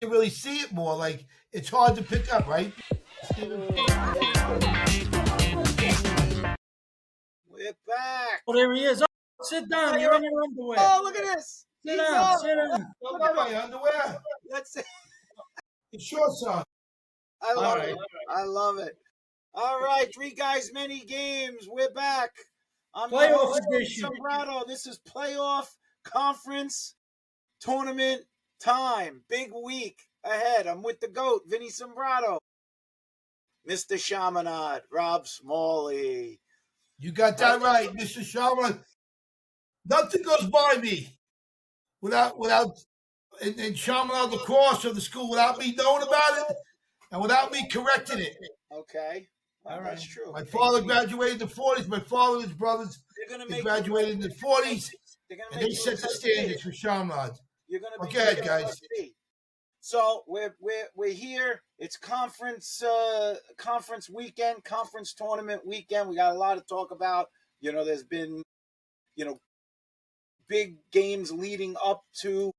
You really see it more. Like, it's hard to pick up, right, Steven? We're back. Oh, there he is. Oh, sit down. You're in your underwear. Oh, look at this. Sit down. Sit down. Look at my underwear. Let's see. It's shorts on. I love right. it. I love it. All right, Three Guys, Many Games. We're back. I'm your Playoff host, edition. Sombrado. This is playoff conference tournament time. Big week ahead. I'm with the GOAT, Vinny Sombrado. Mr. Chaminade, Rob Smalley. You got that right, Mr. Sharma. Nothing goes by me without and Sharma out lacrosse or the school without me knowing about it and without me correcting it. Okay. Well, All that's right. true. My father graduated in the 40s. My father and his brothers they graduated in the 40s, and they set the standards for Sharma. You're gonna be Okay, guys. So we're here. It's conference weekend, conference tournament weekend. We got a lot to talk about. You know, there's been big games leading up to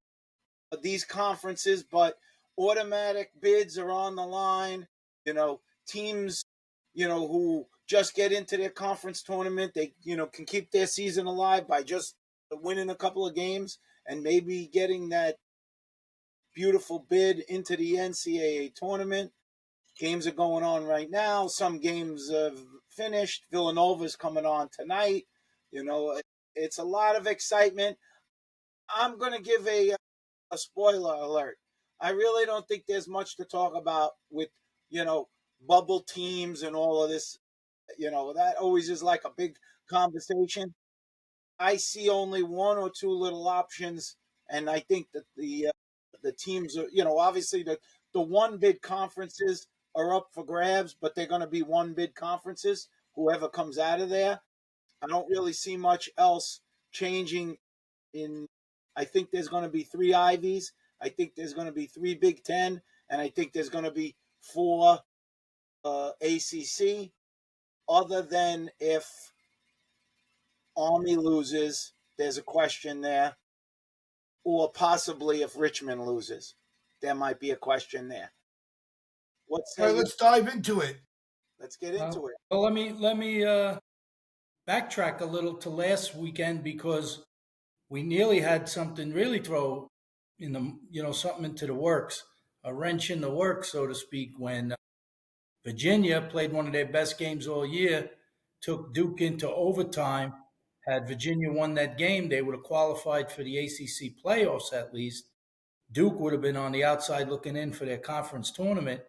these conferences, but automatic bids are on the line. You know, teams who just get into their conference tournament, they can keep their season alive by just winning a couple of games and maybe getting that beautiful bid into the NCAA tournament. Games are going on right now. Some games have finished. Villanova's coming on tonight. It's a lot of excitement. I'm going to give a spoiler alert. I really don't think there's much to talk about with, bubble teams and all of this. That always is like a big conversation. I see only one or two little options, and I think that the teams are, obviously the one bid conferences are up for grabs, but they're going to be one bid conferences, whoever comes out of there. I don't really see much else changing I think there's going to be 3 Ivies. I think there's going to be 3 Big Ten, and I think there's going to be 4 ACC, other than if Army loses, there's a question there, or possibly if Richmond loses, there might be a question there. All right, let's dive into it. Let's get into it. Well, let me backtrack a little to last weekend because we nearly had something really throw in the something into the works, a wrench in the works, so to speak, when Virginia played one of their best games all year, took Duke into overtime. Had Virginia won that game, they would have qualified for the ACC playoffs at least. Duke would have been on the outside looking in for their conference tournament.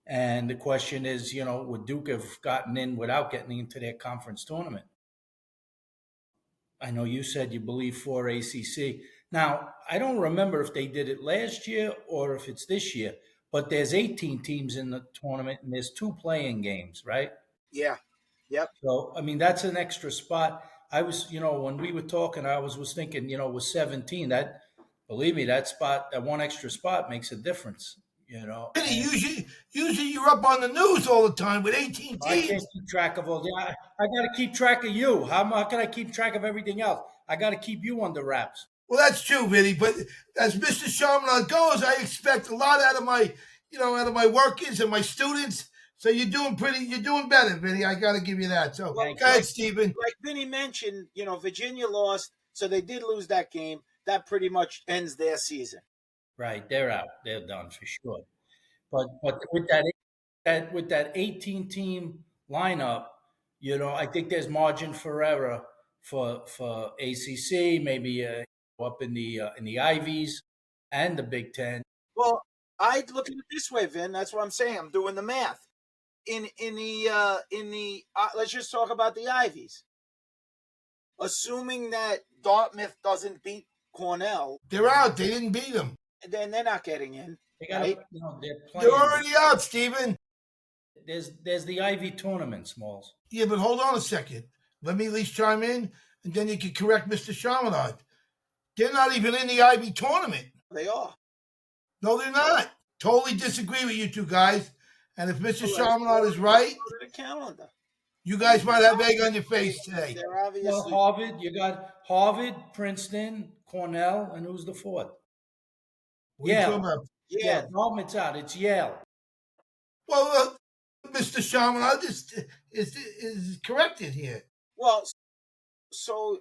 And the question is, would Duke have gotten in without getting into their conference tournament? I know you said you believe 4 ACC. Now, I don't remember if they did it last year or if it's this year, but there's 18 teams in the tournament and there's 2 playing games, right? Yeah. Yep. So, I mean, that's an extra spot. I was, when we were talking, I was thinking, with 17, that, believe me, that one extra spot makes a difference, Usually you're up on the news all the time with 18 teams. I can't keep track of all that. I got to keep track of you. How can I keep track of everything else? I got to keep you under wraps. Well, that's true, Vinny. But as Mr. Sharman goes, I expect a lot out of my workers and my students. So you're doing better, Vinny. I got to give you that. So go ahead, Stephen. Like Vinny mentioned, Virginia lost, so they did lose that game. That pretty much ends their season. Right, they're out. They're done for sure. But with that 18 team lineup, I think there's margin for error for ACC, maybe up in the Ivies and the Big Ten. Well, I look at it this way, Vin. That's what I'm saying. I'm doing the math. In the let's just talk about the Ivies. Assuming that Dartmouth doesn't beat Cornell, they're out. They didn't beat them. Then they're not getting in. Right? They're already out, Stephen. There's the Ivy tournament, Smalls. Yeah, but hold on a second. Let me at least chime in, and then you can correct Mr. Chaminade. They're not even in the Ivy tournament. They are. No, they're not. Totally disagree with you two guys. And if Mr. Chaminade is right, the calendar. You guys might have egg on your face today. They're obviously. Well, Harvard, you got Harvard, Princeton, Cornell, and who's the fourth? What are you talking about? Yeah, Dartmouth's out. It's Yale. Well, Mr. Shaman, I just is corrected here. Well, so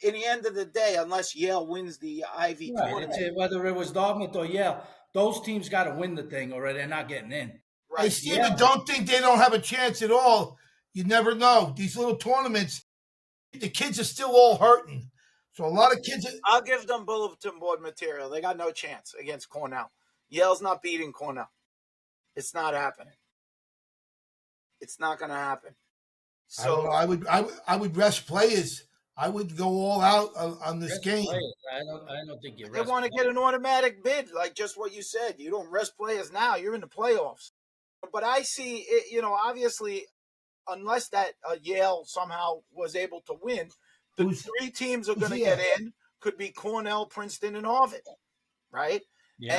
in the end of the day, unless Yale wins the Ivy Right. tournament, Whether it was Dartmouth or Yale, those teams got to win the thing, or they're not getting in. Hey, Steven, don't think they don't have a chance at all. You never know. These little tournaments, the kids are still all hurting. So a lot of kids. I'll give them bulletin board material. They got no chance against Cornell. Yale's not beating Cornell. It's not happening. It's not going to happen. So I would rest players. I would go all out on this game. Players. I don't think you. They want to get an automatic bid, like just what you said. You don't rest players now. You're in the playoffs. But I see it. Obviously, unless that Yale somehow was able to win, the three teams are going to get in. Could be Cornell, Princeton, and Harvard, right? Yeah.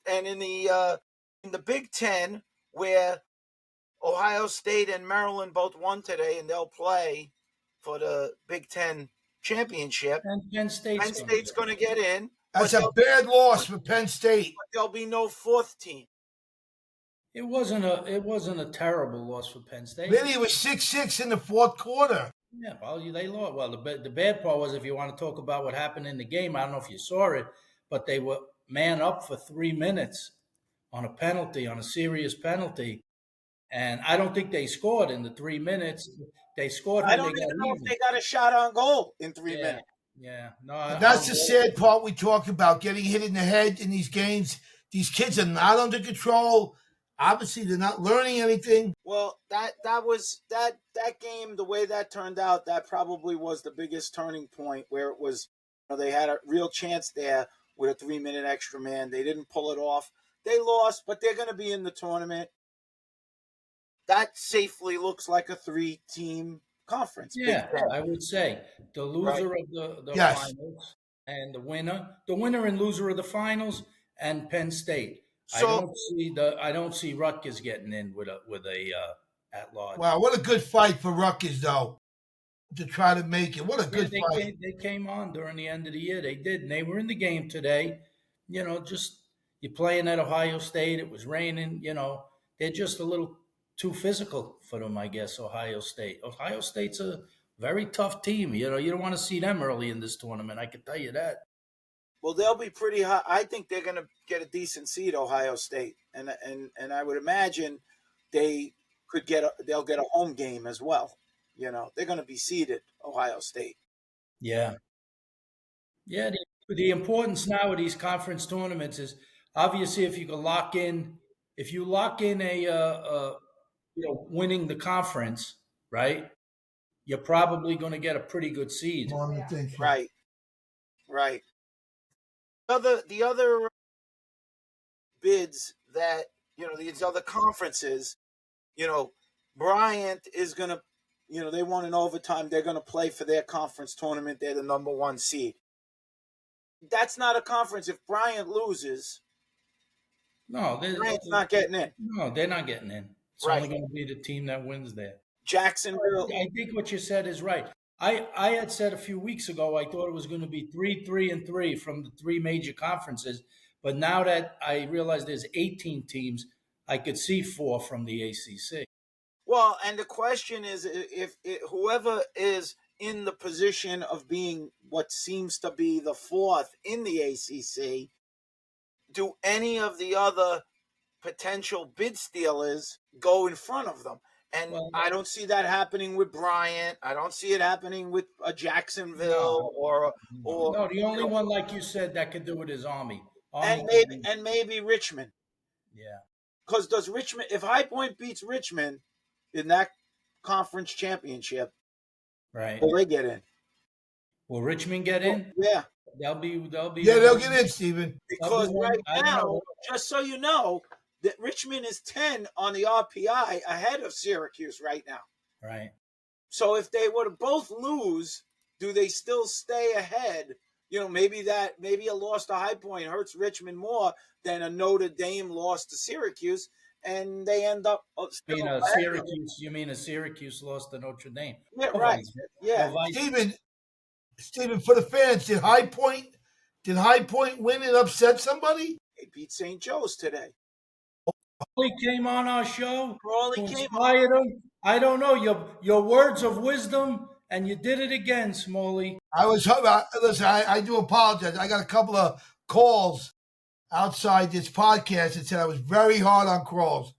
And in the Big Ten, where Ohio State and Maryland both won today, and they'll play for the Big Ten championship. And Penn State's going to get in. That's a bad loss for Penn State. But there'll be no fourth team. It wasn't a terrible loss for Penn State. Really, it was 6-6 in the fourth quarter. Yeah, well, they lost. Well, the bad part was, if you want to talk about what happened in the game, I don't know if you saw it, but they were man up for 3 minutes on a penalty, on a serious penalty. And I don't think they scored in the 3 minutes. They scored. I don't even know if they got a shot on goal in 3 minutes. Yeah, no. That's the sad part we talk about, getting hit in the head in these games. These kids are not under control. Obviously, they're not learning anything. Well, that game, the way that turned out, that probably was the biggest turning point, where it was, they had a real chance there with a 3 minute extra man. They didn't pull it off. They lost, but they're going to be in the tournament. That safely looks like a 3-team conference. Yeah, I would say the loser of the finals and the winner and loser of the finals, and Penn State. So I don't see Rutgers getting in with a at large. Wow, what a good fight for Rutgers though, to try to make it. What a good fight. They came on during the end of the year. They did, and they were in the game today. Just you're playing at Ohio State. It was raining. They're just a little too physical for them, I guess. Ohio State. Ohio State's a very tough team. You don't want to see them early in this tournament. I can tell you that. Well, they'll be pretty high. I think they're going to get a decent seed, Ohio State, and I would imagine they'll get a home game as well. They're going to be seeded, Ohio State. Yeah. The importance now of these conference tournaments is, obviously, if you lock in a winning the conference, right, you're probably going to get a pretty good seed. Right. The other bids that, these other conferences, Bryant is going to, they won in overtime. They're going to play for their conference tournament. They're the number 1 seed. That's not a conference. If Bryant loses, Bryant's not getting in. No, they're not getting in. It's only going to be the team that wins there. Jacksonville. I think what you said is right. I had said a few weeks ago I thought it was going to be 3-3-3 from the 3 major conferences, but now that I realize there's 18 teams, I could see 4 from the ACC. Well, and the question is, if whoever is in the position of being what seems to be the 4th in the ACC, do any of the other potential bid stealers go in front of them? And I don't see that happening with Bryant. I don't see it happening with a Jacksonville or no. The only one, like you said, that could do it is Army. And maybe Richmond. Yeah. Because if High Point beats Richmond in that conference championship, right? Will they get in? Will Richmond get in? Yeah. They'll get in, Stephen. Because right now, just so you know, that Richmond is 10 on the RPI ahead of Syracuse right now. Right. So if they were to both lose, do they still stay ahead? Maybe a loss to High Point hurts Richmond more than a Notre Dame loss to Syracuse, and they end up. You mean a Syracuse loss to Notre Dame? Yeah, right. Yeah. Stephen, for the fans, did High Point win and upset somebody? They beat St. Joe's today. Crawley came on our show Crawley to came inspire them. I don't know your words of wisdom, and you did it again, Smalley. I was listen. I do apologize. I got a couple of calls outside this podcast that said I was very hard on Crawls.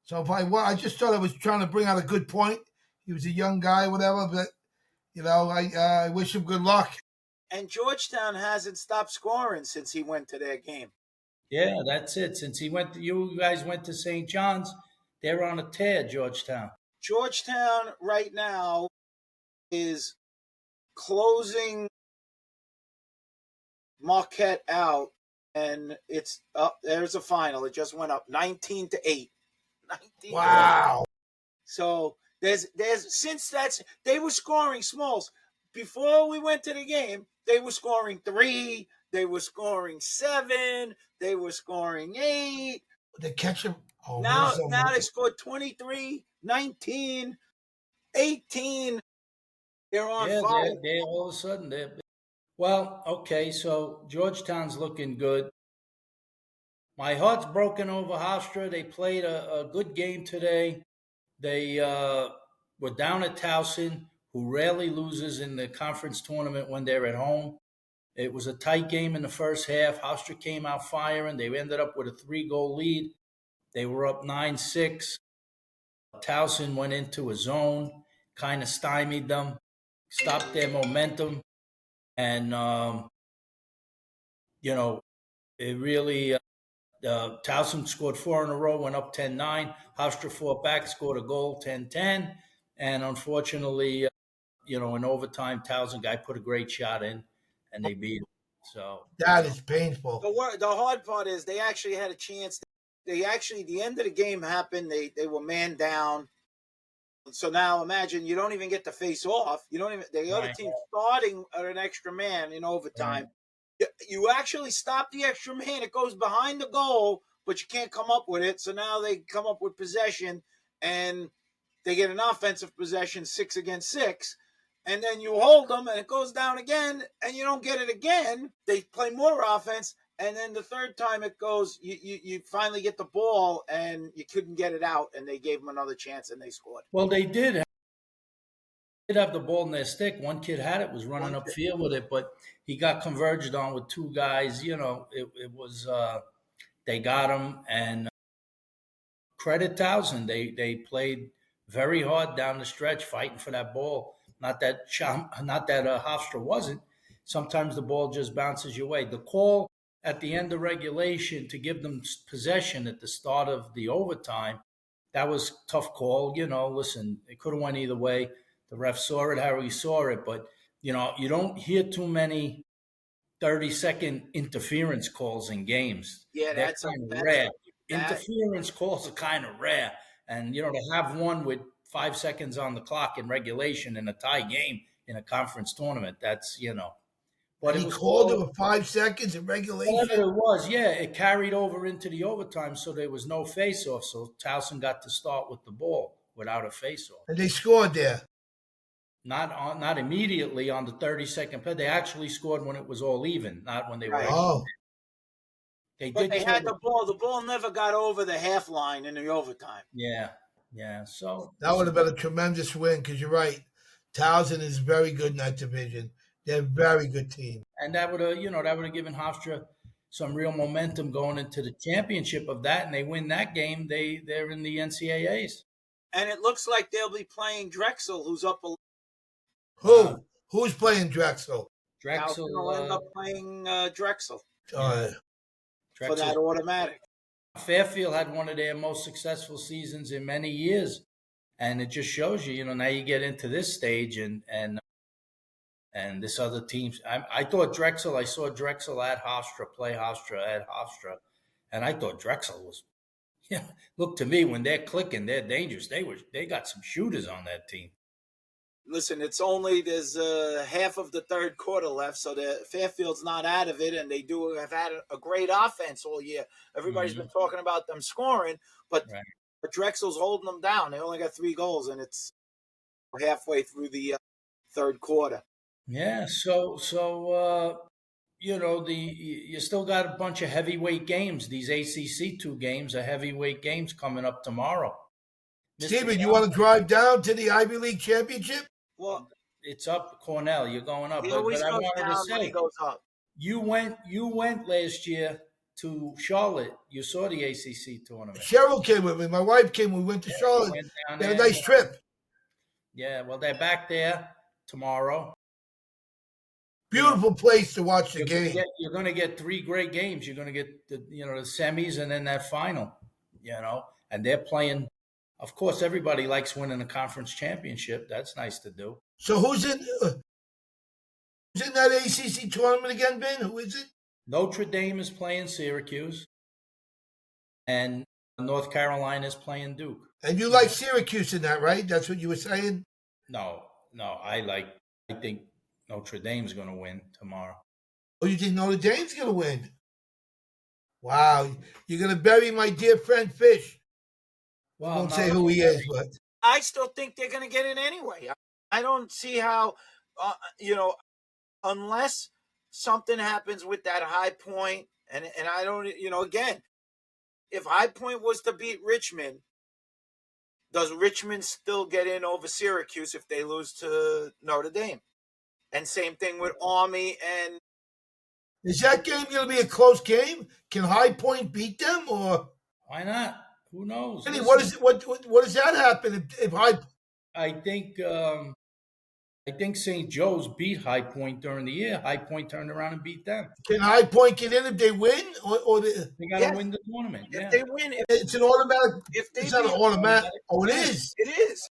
So if I just thought I was trying to bring out a good point. He was a young guy, whatever. But I wish him good luck. And Georgetown hasn't stopped scoring since he went to their game. Yeah, that's it. Since you guys went to St. John's, they're on a tear, Georgetown. Georgetown right now is closing Marquette out, and it's up. There's a final. It just went up 19-8. 19 Wow. So there's since they were scoring Smalls before we went to the game. They were scoring 3. They were scoring 7. They were scoring 8. They catch him. Oh, Now they scored 23, 19, 18. They're on fire. They're all of a sudden well, okay, so Georgetown's looking good. My heart's broken over Hofstra. They played a good game today. They were down at Towson, who rarely loses in the conference tournament when they're at home. It was a tight game in the first half. Hofstra came out firing. They ended up with a 3-goal lead. They were up 9-6. Towson went into a zone, kind of stymied them, stopped their momentum. And, it really, Towson scored 4 in a row, went up 10-9. Hofstra fought back, scored a goal, 10-10. And unfortunately, in overtime, Towson guy put a great shot in, and they beat him. So that is painful. The hard part is they actually had a chance. The end of the game happened. They were man down. So now imagine you don't even get to face off. You don't even the other team starting at an extra man in overtime. Right. You actually stop the extra man. It goes behind the goal, but you can't come up with it. So now they come up with possession, and they get an offensive possession 6 against 6. And then you hold them, and it goes down again, and you don't get it again. They play more offense, and then the third time it goes, you finally get the ball, and you couldn't get it out, and they gave them another chance, and they scored. Well, they did have the ball in their stick. One kid had it, was running upfield with it, but he got converged on with 2 guys. It was they got him, and credit Towson. They played very hard down the stretch, fighting for that ball. Not that Hofstra wasn't. Sometimes the ball just bounces your way. The call at the end of regulation to give them possession at the start of the overtime, that was a tough call. Listen, it could have went either way. The ref saw it how he saw it, but you don't hear too many 30-second interference calls in games. Yeah, that's kind of rare. Interference calls are kind of rare, and to have one with 5 seconds on the clock in regulation in a tie game in a conference tournament, that's But he called it with 5 seconds in regulation. Whatever it was, yeah, it carried over into the overtime, so there was no face-off. So Towson got to start with the ball without a face-off. And they scored there. Not immediately on the 32nd play. They actually scored when it was all even, not when they were. Oh. They had the ball. The ball never got over the half line in the overtime. Yeah. So that would have been a tremendous win because you're right. Towson is very good in that division. They're a very good team. And that would have given Hofstra some real momentum going into the championship of that, and they win that game, they're in the NCAAs. And it looks like they'll be playing Drexel, who's up. Who? Who's playing Drexel? Drexel will end up playing Drexel. For that automatic. Fairfield had one of their most successful seasons in many years, and it just shows you, now you get into this stage and this other team. I thought Drexel. I saw Drexel at Hofstra play Hofstra at Hofstra, and I thought Drexel was. Look, to me, when they're clicking, they're dangerous. They got some shooters on that team. Listen, there's half of the third quarter left, so the Fairfield's not out of it, and they have had a great offense all year. Everybody's been talking about them scoring, but Drexel's holding them down. They only got 3 goals, and it's halfway through the third quarter. Yeah, so you still got a bunch of heavyweight games. These ACC 2 games are heavyweight games coming up tomorrow. Steven, you want to drive down to the Ivy League championship? Well, It's up Cornell. You're going up, he but always I goes wanted to down when he say goes up. you went last year to Charlotte. You saw the ACC tournament. Cheryl came with me. My wife came. We went to Charlotte. Went down We had a there. nice trip. Yeah, well, they're back there tomorrow. Beautiful place to watch the You're game. You're going to get 3 great games. You're going to get the semis and then that final. And they're playing. Of course, everybody likes winning a conference championship. That's nice to do. So who's in that ACC tournament again, Ben? Who is it? Notre Dame is playing Syracuse, and North Carolina is playing Duke. And you like Syracuse in that, right? That's what you were saying? No, I think Notre Dame's going to win tomorrow. Oh, you think Notre Dame's going to win? Wow. You're going to bury my dear friend Fish. Well, I won't say who he is, but I still think they're going to get in anyway. I don't see how, unless something happens with that High Point, and I don't, again, if High Point was to beat Richmond, does Richmond still get in over Syracuse if they lose to Notre Dame? And same thing with Army and. Is that game going to be a close game? Can High Point beat them, or why not? Who knows? What does that happen if High? I think St. Joe's beat High Point during the year. High Point turned around and beat them. Can High Point get in if they win, or they got to win the tournament? If they win, it's an automatic. It's not an automatic. Oh, it is. It is.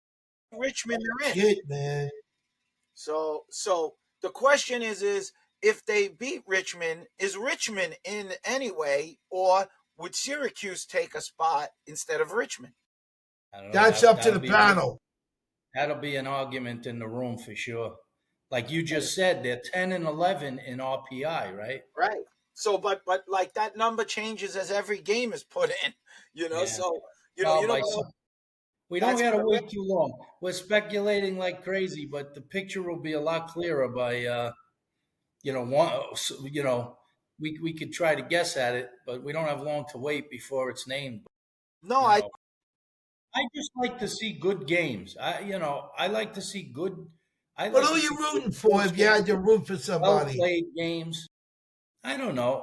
Richmond, they're in. Shit, man. So the question is if they beat Richmond, is Richmond in anyway, or would Syracuse take a spot instead of Richmond? That's up to the panel. That'll be an argument in the room for sure. Like you just said, they're 10 and 11 in RPI, right? Right. So, but like that number changes as every game is put in, Yeah. So we don't got to wait too long. We're speculating like crazy, but the picture will be a lot clearer by we could try to guess at it, but we don't have long to wait before it's named. No, I just like to see good games. I like to see good. What are you rooting for if you had to root for somebody? Well-played games. I don't know.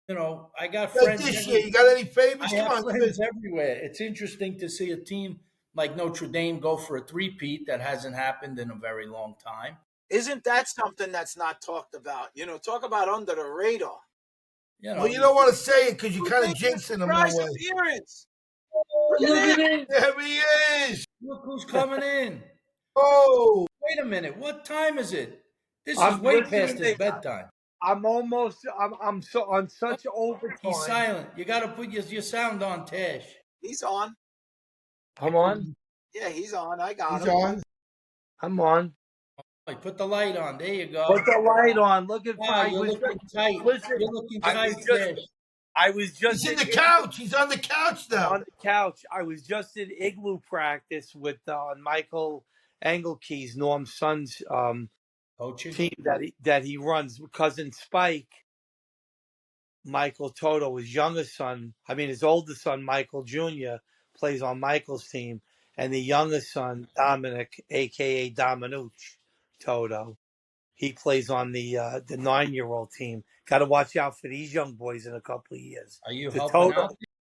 I got friends. This year, you got any favorites? I have friends everywhere. It's interesting to see a team like Notre Dame go for a three-peat that hasn't happened in a very long time. Isn't that something that's not talked about? Talk about under the radar. Well, you don't want to say it because you're kind of jinxing them. Appearance. Look at it. There he is. Look who's coming in. Oh. Wait a minute. What time is it? This is way past his bedtime. I'm so on such overtime. He's silent. You got to put your sound on, Tash. He's on. I'm on? Yeah, he's on. I got him. He's on. I'm on. Put the light on. There you go. Put the light on. Look at you're looking tight. Listen, you're looking tight, Tash. I was just He's in the couch. He's on the couch now. On the couch. I was just in igloo practice with Michael Engelke's, Norm's son's coaching team that he runs. Cousin Spike, Michael Toto, his oldest son, Michael Jr., plays on Michael's team, and the youngest son, Dominic, aka Dominucci Toto, he plays on the 9-year-old team. Got to watch out for these young boys in a couple of years. Are you helping out?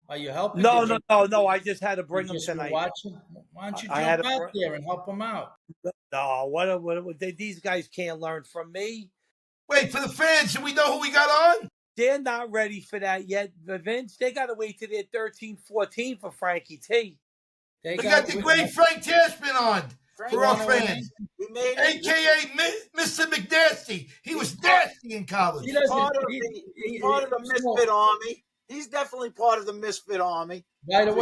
Are you helping? No. I just had to bring them tonight. Why don't you jump out there and help them out? No, what these guys can't learn from me. Wait, for the fans, do we know who we got on? They're not ready for that yet, Vince. They got to wait till they're 13, 14 for Frankie T. We got the great Frank Tashman on for our fans. A.K.A. Mr. McNasty. He was nasty in college. He's part of the Misfit Army. He's definitely part of the Misfit Army. By the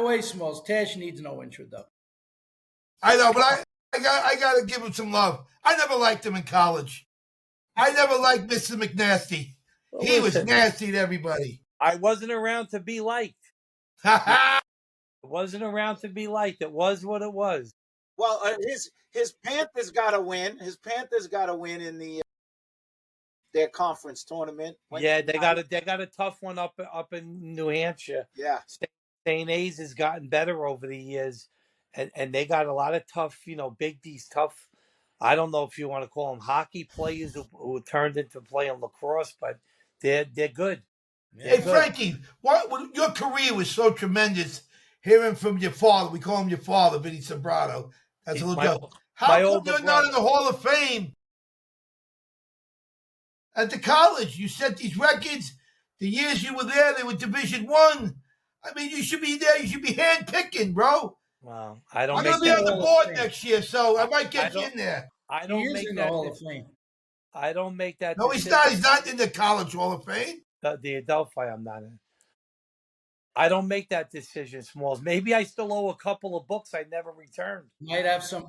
way, Smalls, Tash needs no introduction. I know, but I got to give him some love. I never liked him in college. I never liked Mr. McNasty. He was nasty to everybody. I wasn't around to be liked. It wasn't around to be liked. It was what it was. Well, his Panthers got to win. His Panthers got to win in the their conference tournament. Yeah, they got a tough one up in New Hampshire. Yeah. St. A's has gotten better over the years, and they got a lot of tough, Big D's tough. I don't know if you want to call them hockey players who turned into playing lacrosse, but they're good. Hey, Frankie, your career was so tremendous. Hearing from your father, we call him your father, Vinny Sombrano. That's a little joke. How come you're not in the Hall of Fame at the college? You set these records. The years you were there, they were Division I. I mean, you should be there. You should be hand-picking, bro. Wow. I'm going to be on the board next year, so I might get you in there. I don't make that Hall of Fame. I don't make that. No, he's not. He's not in the College Hall of Fame. The Adelphi, I'm not in. I don't make that decision, Smalls. Maybe I still owe a couple of books I never returned. Might have some.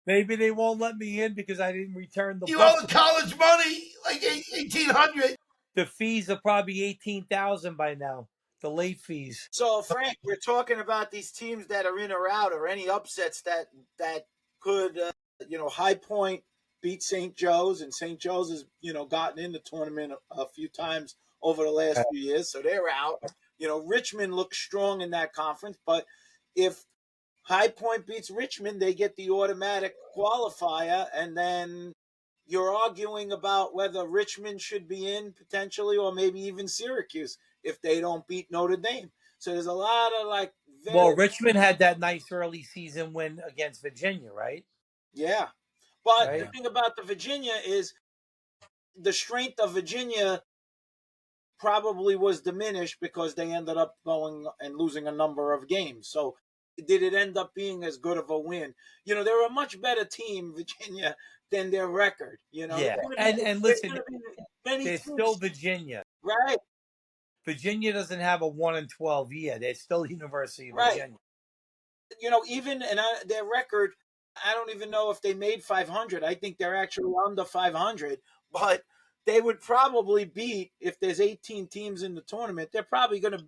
Maybe they won't let me in because I didn't return the. You owe the college money like $1,800. The fees are probably $18,000 by now. The late fees. So, Frank, we're talking about these teams that are in or out, or any upsets that could, High Point beat St. Joe's, and St. Joe's has, gotten in the tournament a few times over the last few years, so they're out. Richmond looks strong in that conference, but if High Point beats Richmond, they get the automatic qualifier, and then you're arguing about whether Richmond should be in potentially, or maybe even Syracuse if they don't beat Notre Dame. So there's a lot of Well, Richmond had that nice early season win against Virginia, right? Yeah. But the thing about the Virginia is the strength of Virginia probably was diminished because they ended up going and losing a number of games. So did it end up being as good of a win? They're a much better team, Virginia, than their record. Yeah, and listen, they're still Virginia. Right. Virginia doesn't have a 1-12 year. They're still University of Virginia. Even in their record, I don't even know if they made 500. I think they're actually under 500. But they would probably beat, if there's 18 teams in the tournament, they're probably could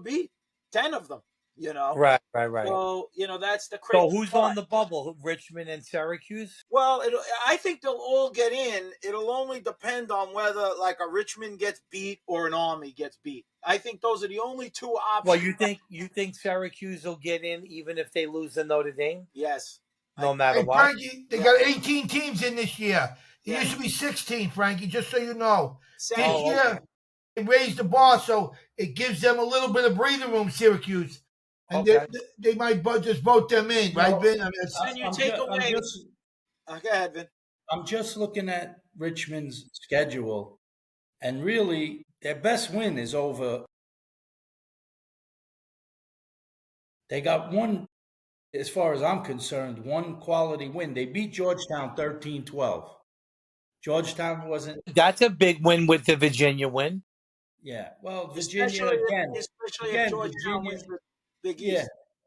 beat 10 of them. Right. So, that's the crazy. So who's on the bubble? Richmond and Syracuse? Well, I think they'll all get in. It'll only depend on whether a Richmond gets beat or an Army gets beat. I think those are the only two options. Well, you think Syracuse will get in even if they lose to Notre Dame? Yes. No matter what. Frankie, they got 18 teams in this year. It used to be 16, Frankie, just so you know. This year, they raised the bar, so it gives them a little bit of breathing room, Syracuse. And they might just vote them in, right, Vin? Go ahead, Vin. I'm just looking at Richmond's schedule, and really, their best win is over. They got one, as far as I'm concerned, one quality win. They beat Georgetown 13-12. Georgetown wasn't. That's a big win with the Virginia win. Yeah, well, Virginia especially if Georgetown wins the Big East. Yeah,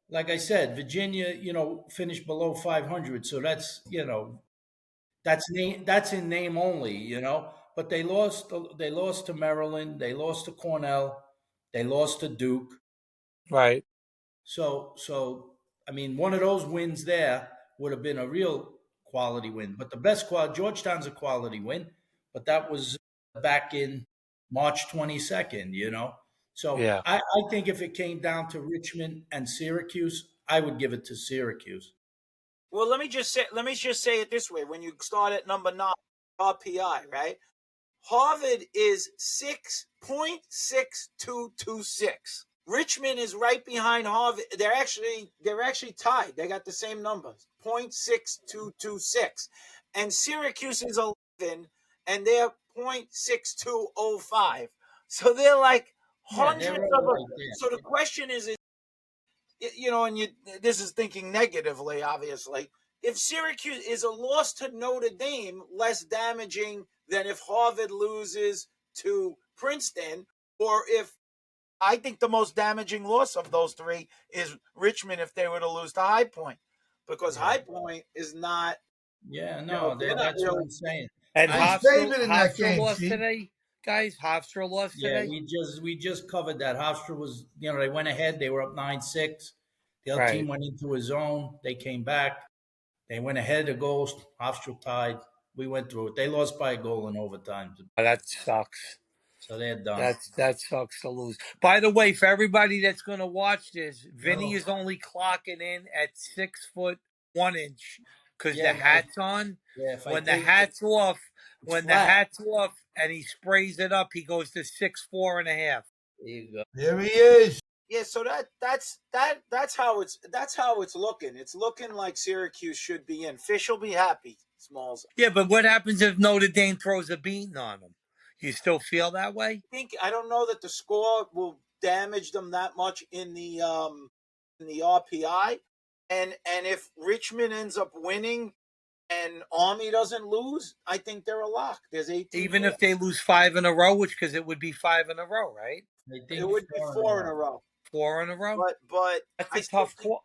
like I said, Virginia, finished below 500, so that's that's in name only, But they lost to Maryland, they lost to Cornell, they lost to Duke. Right. So I mean, one of those wins there would have been a real quality win. But the best Georgetown's a quality win, but that was back in March 22nd, So yeah. I think if it came down to Richmond and Syracuse, I would give it to Syracuse. Well, let me just say it this way: when you start at number 9, RPI, right? Harvard is 6.6226. Richmond is right behind Harvard. They're actually tied. They got the same numbers, 0.6226, and Syracuse is 11, and they're 0.6205. So they're like hundreds of them. Right. So the question is, and this is thinking negatively, obviously. If Syracuse is a loss to Notre Dame, less damaging than if Harvard loses to Princeton, or if I think the most damaging loss of those three is Richmond if they were to lose to High Point, because High Point is not. Yeah, no, that's what I'm saying. And Hofstra lost today, guys. Hofstra lost today. Yeah, we just covered that. Hofstra was, they went ahead. They were up 9-6. The other team went into a zone. They came back. They went ahead of goals. Hofstra tied. We went through it. They lost by a goal in overtime, That sucks. so they're done. That sucks to lose. By the way, for everybody that's going to watch this, Vinny No. is only clocking in at 6'1" because Yeah, the hat's on. Yeah, if I When the take hat's off, it's flat. and he sprays it up, he goes to 6'4.5". There you go. There he is. Yeah, so that's how it's looking. It's looking like Syracuse should be in. Fish will be happy, Smalls. Yeah, but what happens if Notre Dame throws a beating on them? You still feel that way? I don't know that the score will damage them that much in the RPI, and if Richmond ends up winning and Army doesn't lose, I think they're a lock. There's 18. Even if they lose 5 in a row, because it would be 5 in a row, right? I think it would be 4 in a row. 4 in a row. But That's a tough call.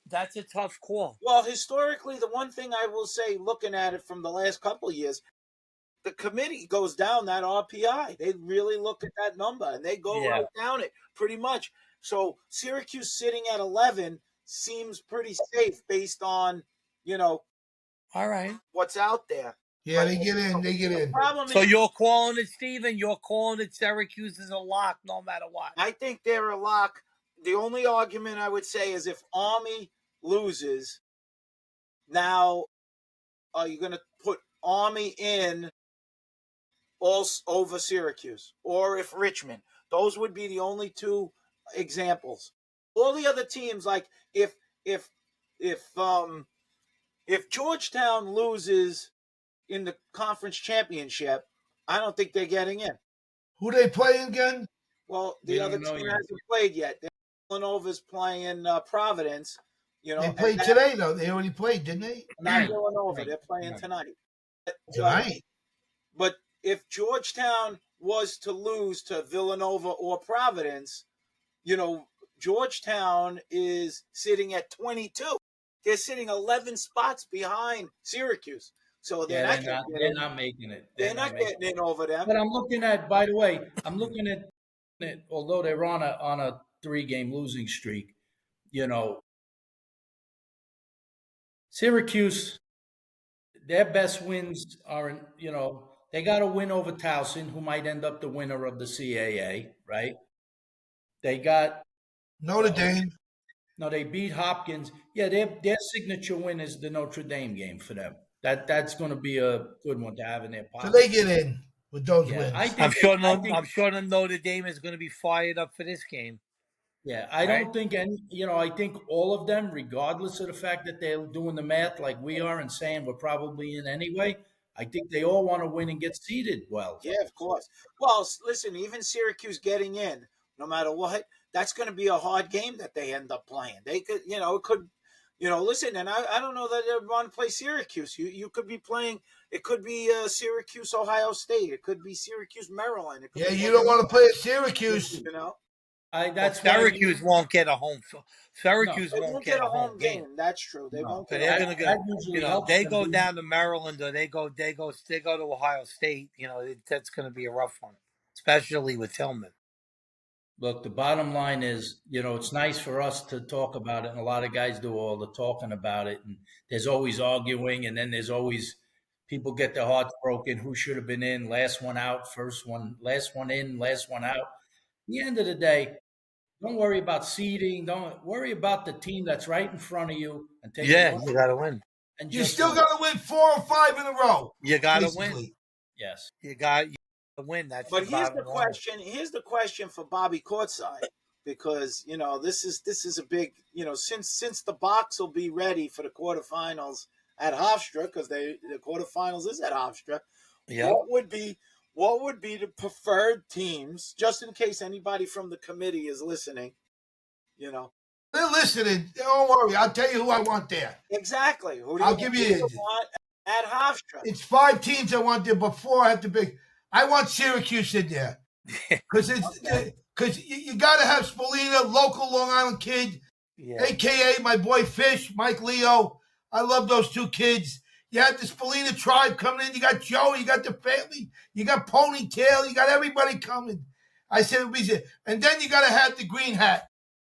That's a tough call. Well, historically, the one thing I will say, looking at it from the last couple of years, the committee goes down that RPI. They really look at that number, and they go right down it pretty much. So Syracuse sitting at 11 seems pretty safe based on, all right, what's out there. Yeah, they get in. They get in. So you're calling it, Steven? You're calling it Syracuse is a lock no matter what? I think they're a lock. The only argument I would say is if Army loses, now are you going to put Army in over Syracuse, or if Richmond? Those would be the only two examples. All the other teams, like if Georgetown loses in the conference championship, I don't think they're getting in. Who they playing again? Well, the other team hasn't played yet. Villanova's playing Providence. They played today though. They already played, didn't they? Not Villanova. They're playing tonight. Tonight. But if Georgetown was to lose to Villanova or Providence, Georgetown is sitting at 22. They're sitting 11 spots behind Syracuse. So they're not making it. They're not getting in over them. But I'm looking at, by the way, although they're on a 3-game losing streak, Syracuse, their best wins are, they got a win over Towson, who might end up the winner of the CAA, right? They got Notre Dame. No, they beat Hopkins. Yeah, their signature win is the Notre Dame game for them. That's going to be a good one to have in their pocket. So they get in with those wins. I'm sure the Notre Dame is going to be fired up for this game. Yeah, I don't think I think all of them, regardless of the fact that they're doing the math like we are and saying we're probably in anyway, I think they all want to win and get seeded well. Yeah, of course. Well, listen, even Syracuse getting in, no matter what, that's going to be a hard game that they end up playing. They could, it could, listen, and I don't know that they want to play Syracuse. You could be playing, it could be Syracuse, Ohio State. It could be Syracuse, Maryland. Yeah, you don't want to play at Syracuse. Syracuse won't get a home. Syracuse won't get a home game. That's true. They won't. They're going to go. They go down to Maryland or they go to Ohio State. That's going to be a rough one, especially with Tillman. Look, the bottom line is, it's nice for us to talk about it, and a lot of guys do all the talking about it, and there's always arguing, and then there's always people get their hearts broken. Who should have been in? Last one out, first one, last one in, last one out. At the end of the day, don't worry about seeding. Don't worry about the team that's right in front of you. And take you got to win. And you still got to win 4 or 5 in a row. You got to win. Yes, you got to win. But here's the question. Here's the question for Bobby Courtside, because this is a big since the box will be ready for the quarterfinals at Hofstra, because the quarterfinals is at Hofstra. Yeah. What would be the preferred teams, just in case anybody from the committee is listening? They're listening. Don't worry. I'll tell you who I want there. Exactly. I'll give you want at Hofstra. It's 5 teams I want there before I have to be. I want Syracuse in there because you got to have Spallina, local Long Island kid, a.k.a. my boy Fish, Mike Leo. I love those 2 kids. You had the Spallina tribe coming in. You got Joe. You got the family. You got Ponytail. You got everybody coming. I said, and then you got to have the green hat.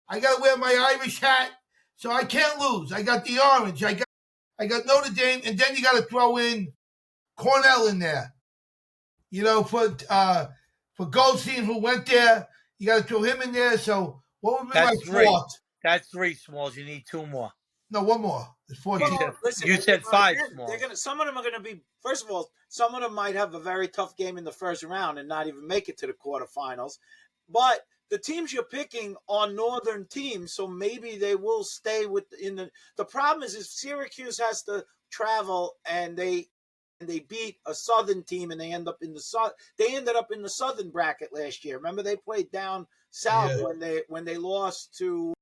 I got to wear my Irish hat, so I can't lose. I got the orange. I got Notre Dame, and then you got to throw in Cornell in there. For Goldstein, who went there, you got to throw him in there. So what would be That's my three. fourth? That's three, Smalls. You need two more. No, one more. There's 14. Listen, You said five, again, Smalls. some of them are going to be. First of all, some of them might have a very tough game in the first round and not even make it to the quarterfinals. But the teams you're picking are northern teams, so maybe they will stay in the. The problem is if Syracuse has to travel and they beat a southern team and they end up in the they ended up in the southern bracket last year. Remember they played down south when they lost to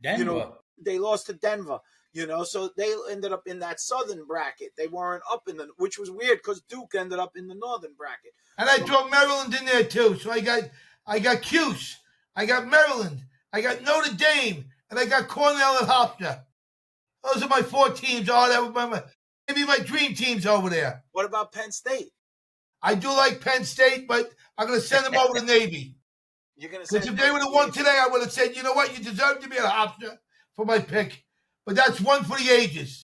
Denver. They lost to Denver. So they ended up in that southern bracket. They weren't up which was weird because Duke ended up in the northern bracket. And I throw Maryland in there too. So I got Cuse, I got Maryland, I got Notre Dame, and I got Cornell and Hofstra. Those are my 4 teams. That would maybe my dream teams over there. What about Penn State? I do like Penn State, but I'm going to send them over to Navy. You're going to Because if they would have won today, I would have said, you know what, you deserve to be at Hofstra for my pick. But that's one for the ages.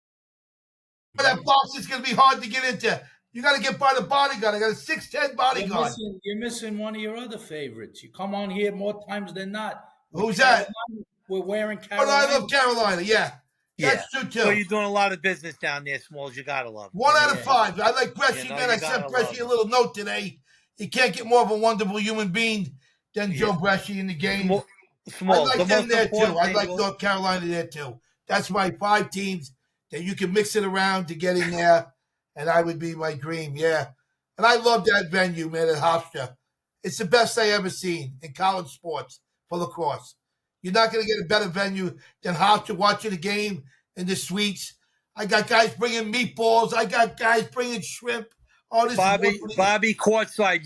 But that box is going to be hard to get into. You got to get by the bodyguard. I got a 6'10" bodyguard. You're missing one of your other favorites. You come on here more times than not. Who's that? We're wearing Carolina. Oh, I love Carolina, yeah. That's true, too. So you're doing a lot of business down there, Smalls. You got to love it. 1 out of 5. I like Bresci, man. I sent Bresci a little note today. You can't get more of a wonderful human being than Joe Bresci in the game. Smalls, I like them there, too. I like North Carolina there, too. That's my 5 teams that you can mix it around to get in there, and I would be my dream, yeah. And I love that venue, man, at Hofstra. It's the best I ever seen in college sports for lacrosse. You're not going to get a better venue than Hofstra watching the game in the suites. I got guys bringing meatballs. I got guys bringing shrimp. Oh, this Bobby, courtside.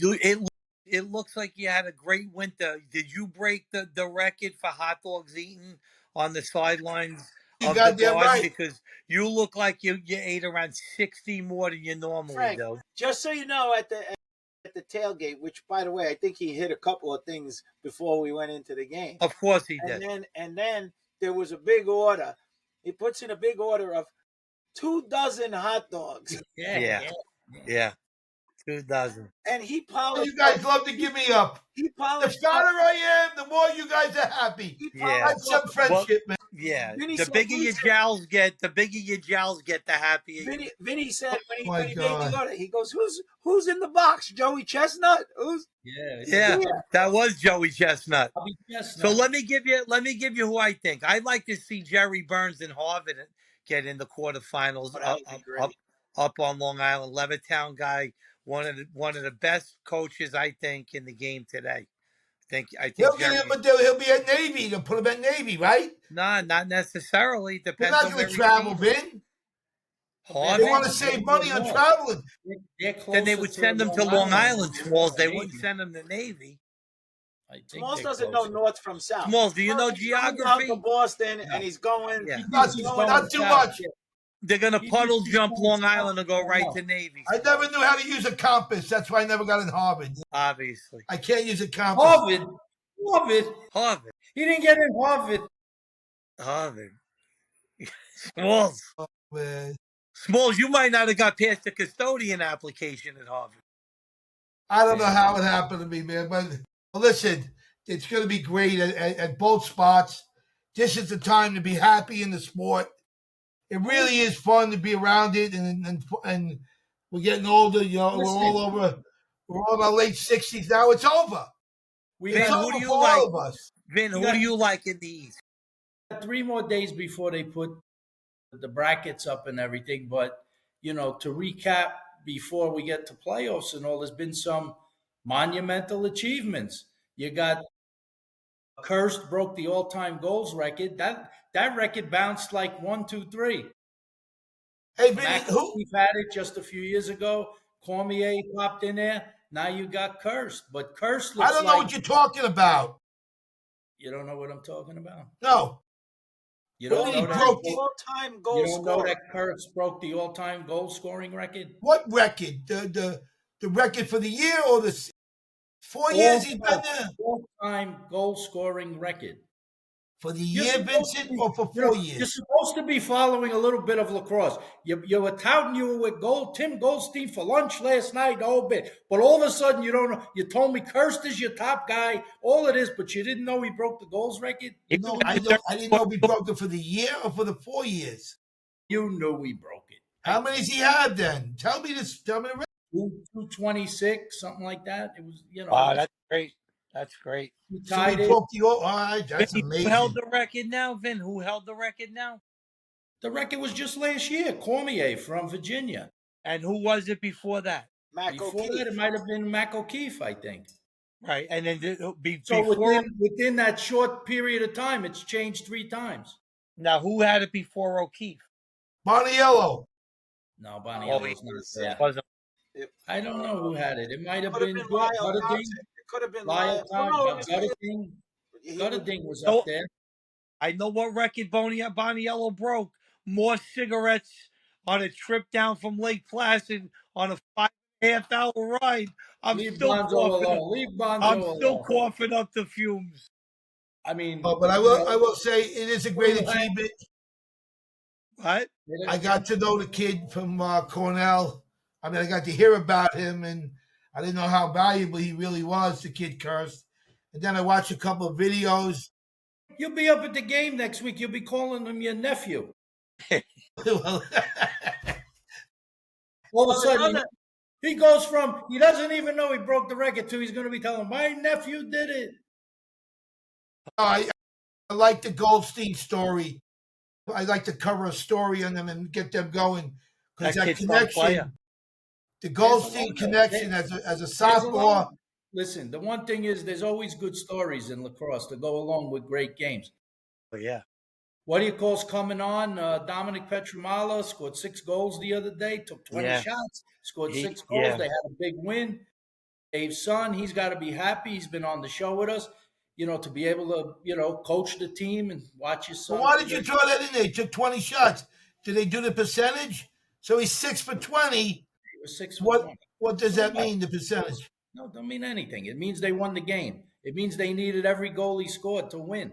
It looks like you had a great winter. Did you break the record for hot dogs eaten on the sidelines of the garden? Right. Because you look like you ate around 60 more than you normally do. Just so you know, at the tailgate, which, by the way, I think he hit a couple of things before we went into the game. Of course he did. And then there was a big order. He puts in a big order of 24 hot dogs. Yeah. 24. And he polished. You guys love to give me up. The fatter I am, the more you guys are happy. That's some friendship, man. Yeah. The bigger your jowls get, the happier. Vinny said when he made the order, he goes, "Who's in the box? Joey Chestnut? Who's?" Yeah. That was Joey Chestnut. So let me give you who I think. I'd like to see Jerry Burns and Harvard get in the quarterfinals up on Long Island. Levittown guy, one of the best coaches I think in the game today. I think he'll be at Navy. They'll put him at Navy, right? Nah, not necessarily. Depends. They're not going to travel, Vin. They want to save money on traveling. Then they would send them to Long Island, Smalls. They wouldn't send them to Navy. Smalls doesn't know north from south. Smalls, do you know geography? Out to Boston, and he's going. Yeah. Not too much. They're going to puddle jump Long Island and go right to Navy. I never knew how to use a compass. That's why I never got in Harvard. Obviously. I can't use a compass. Harvard. He didn't get in Harvard. Smalls. Oh, man. Smalls, you might not have got past the custodian application at Harvard. I don't know how it happened to me, man. But listen, it's going to be great at both spots. This is the time to be happy in the sport. It really is fun to be around it, and we're getting older. We're all over. We're all in our late 60s now. It's over. Vin, who do you like? All of us. Vin, who do you like in the East? 3 more days before they put the brackets up and everything, but to recap before we get to playoffs and all, there's been some monumental achievements. You got Kirst broke the all-time goals record. That record bounced like 1, 2, 3. Hey, Vinny, we've had it just a few years ago. Cormier popped in there. Now you got Kirst, but Kirst looks. I don't know what you're talking about. You don't know what I'm talking about? No. You don't know that all-time goal scorer. You don't know that Kirst broke the all-time goal scoring record? What record? The record for the year or the 4 years he's been there? All-time goal scoring record. For the You're year, supposed to Vincent, be, or for you know, 4 you're years? supposed to be following a little bit of lacrosse. You were touting you were with Tim Goldstein for lunch last night, the whole bit. But all of a sudden, you don't know. You told me Kirst is your top guy, all it is, but you didn't know he broke the goals record. He You No, knew I he, don't. I didn't know if he broke it for the year or for the 4 years. you knew he broke it. How many does he have then? Tell me this. Tell me the rest. 226, something like that. It was, Wow, that's great. That's great. he So he tied it. broke the. All right, that's Vinny, who held amazing. the record now? Vin, who held the record now? The record was just last year. Cormier from Virginia. And who was it before that? Mac Before O'Keefe. that, it might have been Mac O'Keefe, I think. Right, and then So before within that short period of time, it's changed 3 times. now, who had it before O'Keefe? Boniello. No, Bonnie Oh, Yellow's not there. Wasn't I don't know who had it. It might have Could have been been Lyle Gutterding. Thompson. It could have been Lyle Lyle. Thompson. He- Gutterding was So up there. I know what record Boniello broke. More cigarettes on a trip down from Lake Placid on a 5.5 hour ride. I'm Leave still Bonzo coughing. alone. Leave Bonzo I'm still alone. coughing up the fumes. I mean, Oh, but I will. I will say it is a great achievement. What? I got to know the kid from Cornell. I mean, I got to hear about him, and I didn't know how valuable he really was. The kid Kirst. And then I watched a couple of videos. You'll be up at the game next week. You'll be calling him your nephew. Well, All of a sudden, he goes from he doesn't even know he broke the record to he's going to be telling my nephew did it. I like the Goldstein story. I like to cover a story on them and get them going because That that kid's on fire. connection, the Goldstein connection as a sophomore. Listen, the one thing is there's always good stories in lacrosse to go along with great games. Oh, yeah. What do you call's coming on? Dominic Petramala scored 6 goals the other day, took 20 Yeah. shots, scored He- 6 goals. yeah. They had a big win. Dave's son, he's got to be happy. He's been on the show with us, to be able to, coach the team and watch his son. So why did you throw that in there? He took 20 shots. Did they do the percentage? So he's 6 for 20. He was 6 for What 20. what does that mean, the percentage? No, it don't mean anything. It means they won the game. It means they needed every goal he scored to win.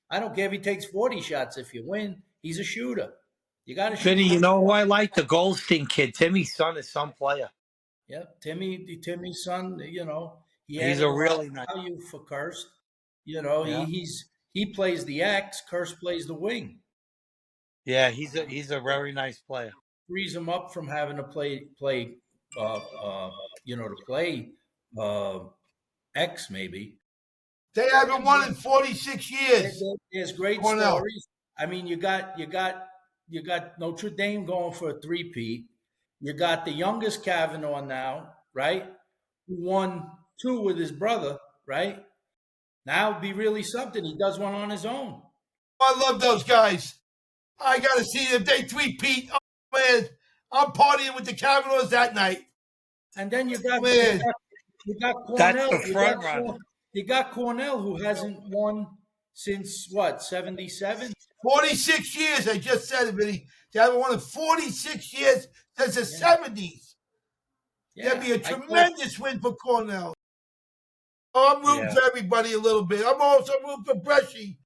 I don't care if he takes 40 shots. If you win, he's a shooter. You got to shoot. Vinny, you know who I like? The Goldstein kid. Timmy's son is some player. Yeah, Timmy's son. He He's added a lot really of nice. value for Kirst. Yeah. He plays the X. Kirst plays the wing. Yeah, he's a very nice player. Frees him up from having to play X maybe. They haven't won in 46 years. There's great Cornell. stories. I mean, you got Notre Dame going for a three-peat. You got the youngest Kavanaugh now, right? Who won 2 with his brother, right? Now it'd be really something. He does one on his own. I love those guys. I got to see if they three-peat. Oh, man, I'm partying with the Cavanaughs that night. And then you got Man. Cornell. That's the front runner. You got Cornell, who hasn't won since what, 77? 46 years, I just said it, Vinny. They haven't won in 46 years since the 70s. That'd be a tremendous win for Cornell. Oh, I'm rooting for everybody a little bit. I'm also rooting for Bresci.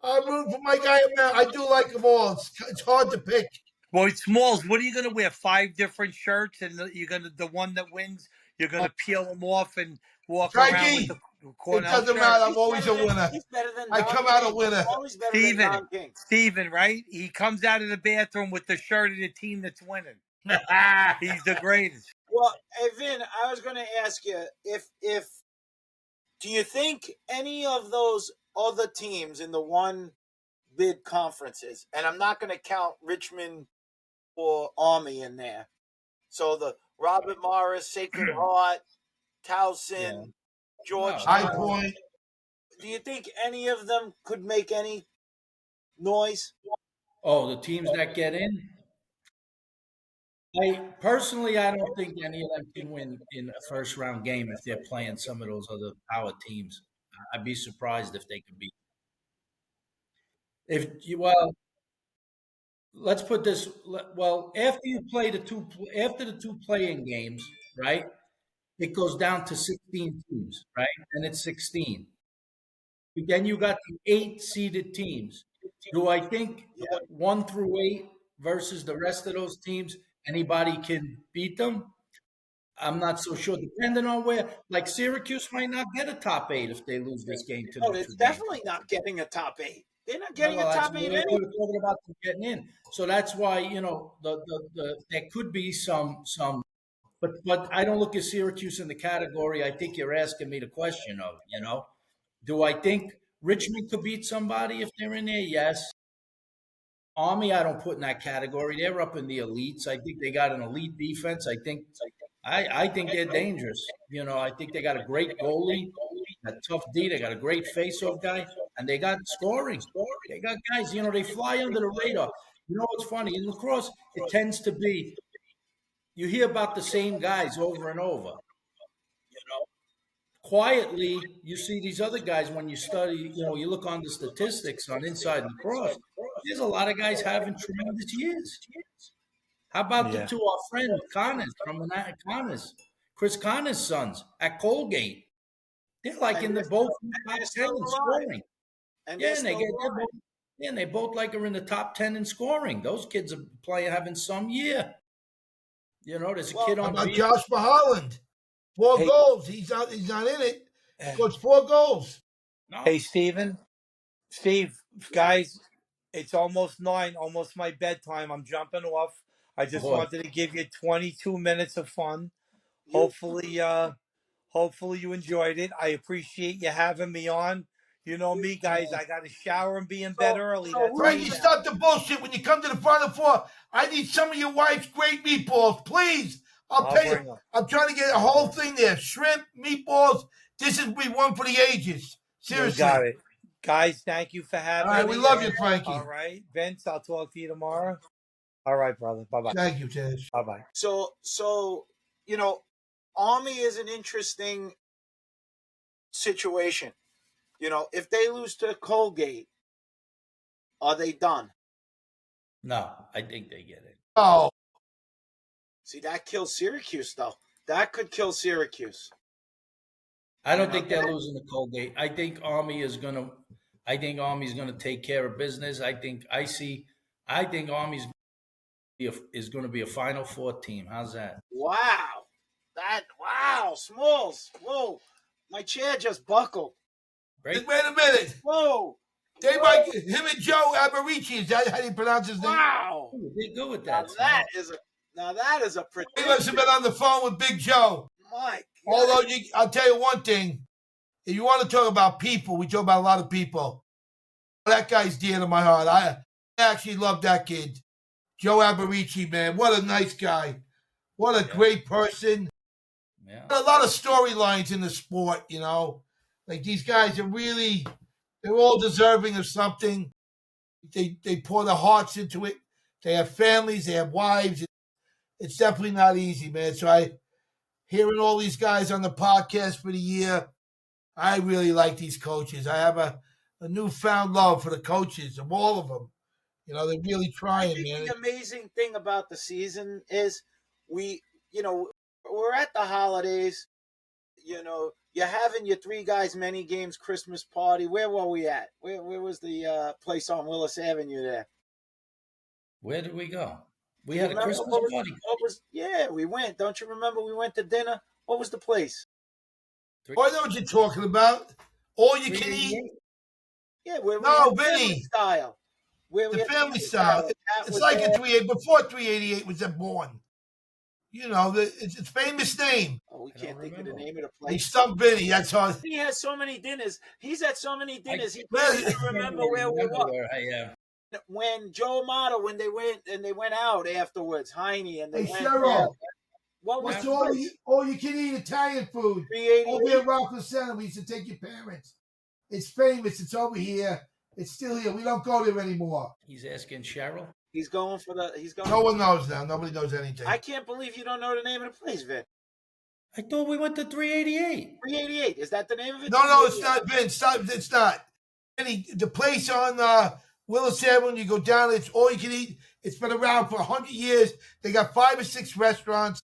I'm rooting for my guy. I do like them all. It's hard to pick. Well, Smalls, what are you going to wear? 5 different shirts, and the one that wins, you're going to peel them off and walk around with the Cornell It doesn't shirt? matter. I'm always a winner. He's better than I Don come out a King. winner. Always better than Don King. Steven, right? He comes out of the bathroom with the shirt of the team that's winning. He's the greatest. Well, hey Vin, I was going to ask you if do you think any of those other teams in the one bid conferences, and I'm not going to count Richmond or Army in there. So the Robert Morris, Sacred Heart, Towson, Georgetown. High Point. Do you think any of them could make any noise? Oh, the teams that get in? I don't think any of them can win in a first round game if they're playing some of those other power teams. I'd be surprised if they could beat. Let's put this. Well, after the 2 playing games, right? It goes down to 16 teams, right? And it's 16. Then you got the 8 seeded teams. Do I think 1 through 8 versus the rest of those teams, anybody can beat them? I'm not so sure. Depending on where, like Syracuse might not get a top 8 if they lose this game to Oh, Notre it's Dame. definitely not getting a top 8. They're not No, getting well, a that's top 8 we anyway. were talking about them getting in. So that's why there could be some, but I don't look at Syracuse in the category. I think you're asking me the question of, do I think Richmond could beat somebody if they're in there? Yes. Army, I don't put in that category. They're up in the elites. I think they got an elite defense. I think they're dangerous. I think they got a great goalie, a tough D. They got a great face-off guy, and they got scoring. They got guys. They fly under the radar. You know what's funny in lacrosse? It tends to be you hear about the same guys over and over. Quietly, you see these other guys when you study. You look on the statistics on Inside Lacrosse. There's a lot of guys having tremendous years. How about the Yeah. two, our friend Connors from Connors, Chris Connors' sons at Colgate? They're like in the both top 10 in scoring. And Yeah, they're and they still get alive. and they both like are in the top 10 in scoring. Those kids are having some year. There's a kid How on about beat. Josh Maholland? 4 Hey. goals. He's not in it. Scores 4 goals. No, Hey, Steve, guys, it's almost 9, almost my bedtime. I'm jumping off. I just Boy. wanted to give you 22 minutes of fun. Hopefully you enjoyed it. I appreciate you having me on. You know me, guys. I got to shower and be in bed early. so That's Frankie, me now. stop the bullshit. When you come to the Final Four, I need some of your wife's great meatballs, please. I'll pay bring you. 'em. I'm trying to get a whole thing there. Shrimp, meatballs. This is be one for the ages. Seriously. You got it. Guys, thank you for having All right, me. we love you, Frankie. All right. Vince, I'll talk to you tomorrow. All right, brother. Bye-bye. Thank you, Tish. Bye-bye. So Army is an interesting situation. If they lose to Colgate, are they done? No, I think they get it. Oh, See, that kills Syracuse, though. That could kill Syracuse. I don't think they're losing to Colgate. I think Army's gonna take care of business. I think Army's is going to be a Final Four team. How's that? Wow. Smalls. Whoa. My chair just buckled. wait a minute. Whoa. They might him and Joe Alberici. Is that how you pronounce his name? Wow. They go with Now that. that is a He must have been on the phone with Big Joe. Mike. Although I'll tell you one thing. If you want to talk about people, we talk about a lot of people. That guy's dear to my heart. I actually love that kid. Joe Alberici, man. What a nice guy. What a great person. Yeah. A lot of storylines in the sport, Like these guys are they're all deserving of something. They pour their hearts into it. They have families, they have wives. It's definitely not easy, man. So hearing all these guys on the podcast for the year, I really like these coaches. I have a newfound love for the coaches of all of them. They're really trying, I think man. the amazing thing about the season is we're at the holidays. You're having your 3 guys many games Christmas party. Where were we at? Where was the place on Willis Avenue there? Where did we go? We had a Remember Christmas party. We went. Don't you remember we went to dinner? What was the place? Oh, I know what you're talking about. All you can eat. Yeah, where we No, had Vinny. family style. The family style. It's like a 388. Before 388 was born. It's a famous name. Oh, we can't think of the name of the He place. stumped Vinny. That's all. He has so many dinners. He's at so many dinners. He Well, can't even remember where we were. When Joe Amato, when they went out afterwards, Heine, and they Hey, went. Cheryl. What was What's the place? all you can eat Italian food? 388. Over here at Rockland Center, we used to take your parents. It's famous. It's over here. It's still here. We don't go there anymore. He's asking Cheryl. He's going. No one knows now. Nobody knows anything. I can't believe you don't know the name of the place, Vin. I thought we went to 388. 388. Is that the name of it? No, it's not, Vince. It's not. The place on Willis Avenue, you go down, it's all you can eat. It's been around for 100 years. They got 5 or 6 restaurants.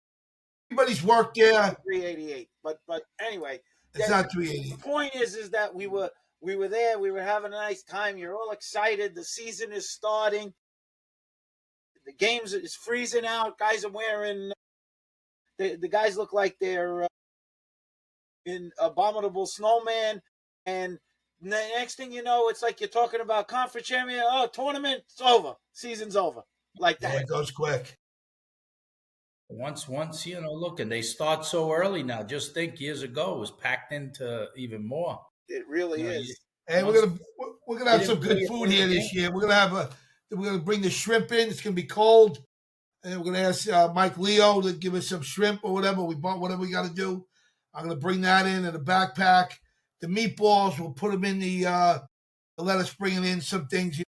Everybody's worked there. 388. But anyway, It's not 388. the point is that we were we were there. We were having a nice time. You're all excited. The season is starting. The games is freezing out. Guys are wearing. The guys look like they're in Abominable Snowman, and the next thing you know, it's like you're talking about conference champion. Oh, tournament, it's over. Season's over. Like that. Yeah, it goes quick. Once, look, and they start so early now. Just think, years ago, it was packed into even more. It really You know, is. And we're gonna have some good food here this year. We're gonna bring the shrimp in. It's gonna be cold, and we're gonna ask Mike Leo to give us some shrimp or whatever. We bought whatever we got to do. I'm gonna bring that in a backpack. The meatballs, we'll put them in let us bring in some things.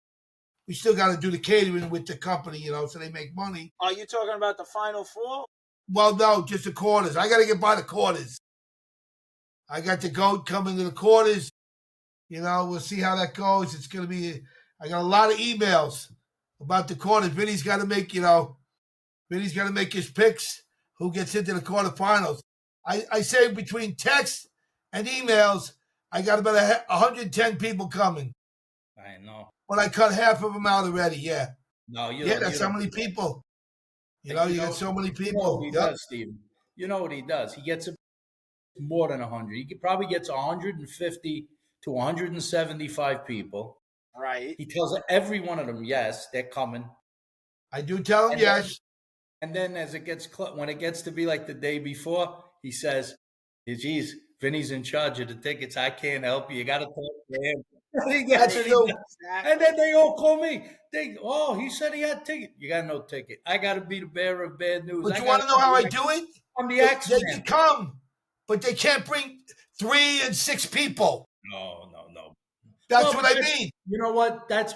We still got to do the catering with the company, so they make money. Are you talking about the Final Four? Well, no, just the quarters. I got to get by the quarters. I got the goat coming to the quarters. We'll see how that goes. It's going to be, I got a lot of emails about the quarters. Vinny's got to make, Vinny's got to make his picks. Who gets into the quarterfinals? I say between text and emails, I got about 110 people coming. I know. But I cut half of them out already, yeah. No, that's how many people. You got so many people. You know what he does, Steven? You know what he does? He gets more than 100. He probably gets 150 to 175 people. Right. He tells every one of them, yes, they're coming. I do tell them yes. And then when it gets to be like the day before, he says, geez, Vinny's in charge of the tickets. I can't help you. You got to talk to him. And then they all call me. He said he had a ticket. You got no ticket. I got to be the bearer of bad news. But you want to know how I do it? I'm the accident. They can come, but they can't bring 3 and 6 people. No. That's what I mean. You know what? That's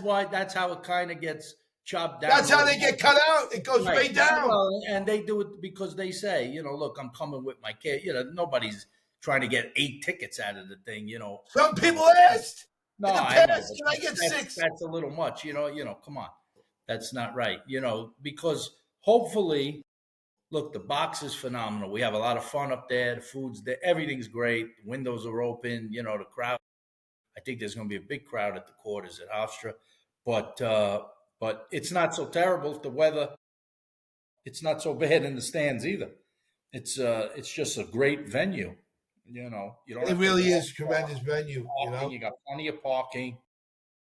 how it kind of gets chopped down. That's how they get cut out. It goes way down. Well, and they do it because they say, look, I'm coming with my kid. Nobody's trying to get 8 tickets out of the thing. Some people asked. No, I know. Can I get 6? That's a little much. Come on. That's not right. Because hopefully, look, the box is phenomenal. We have a lot of fun up there. The food's there. Everything's great. The windows are open. The crowd. I think there's going to be a big crowd at the quarters at Hofstra. But it's not so terrible. The weather, it's not so bad in the stands either. It's just a great venue. You don't. It really is a tremendous venue. You got plenty of parking.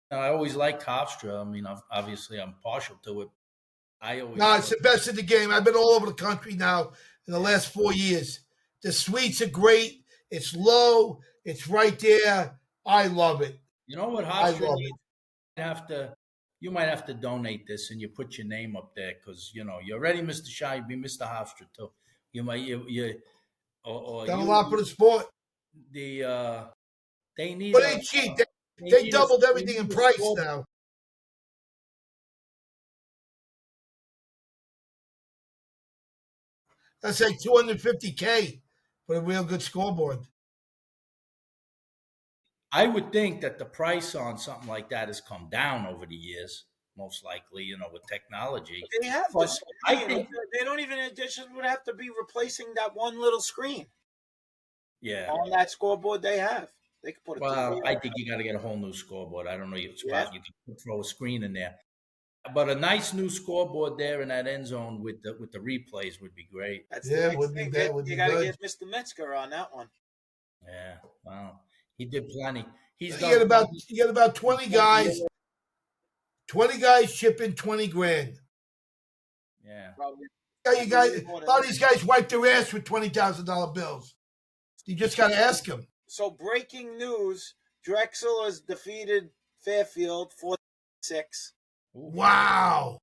I always liked Hofstra. I mean, obviously, I'm partial to it. It's the best in the game. I've been all over the country now in the last 4 years. The suites are great. It's low. It's right there. I love it. You know what Hofstra needs? You might have to donate this and you put your name up there because you're already Mr. Shy. You be Mr. Hofstra too. You might done a lot for the sport. They need. But they cheap. They doubled everything in price now. That's like $250K for a real good scoreboard. I would think that the price on something like that has come down over the years, most likely, with technology. They have. I think they don't even. They just would have to be replacing that one little screen. Yeah. On that scoreboard they have. They could put it. Well, I think you got to get a whole new scoreboard. I don't know your spot. You can throw a screen in there. But a nice new scoreboard there in that end zone with the replays would be great. That's would be that. You got to get Mr. Metzger on that one. Yeah. Wow. He did plenty. You get about 20 guys. 20 guys chipping $20,000. Yeah. Probably. A lot of these guys wipe their ass with $20,000 bills. You just got to ask them. So breaking news: Drexel has defeated Fairfield 4-6. Wow.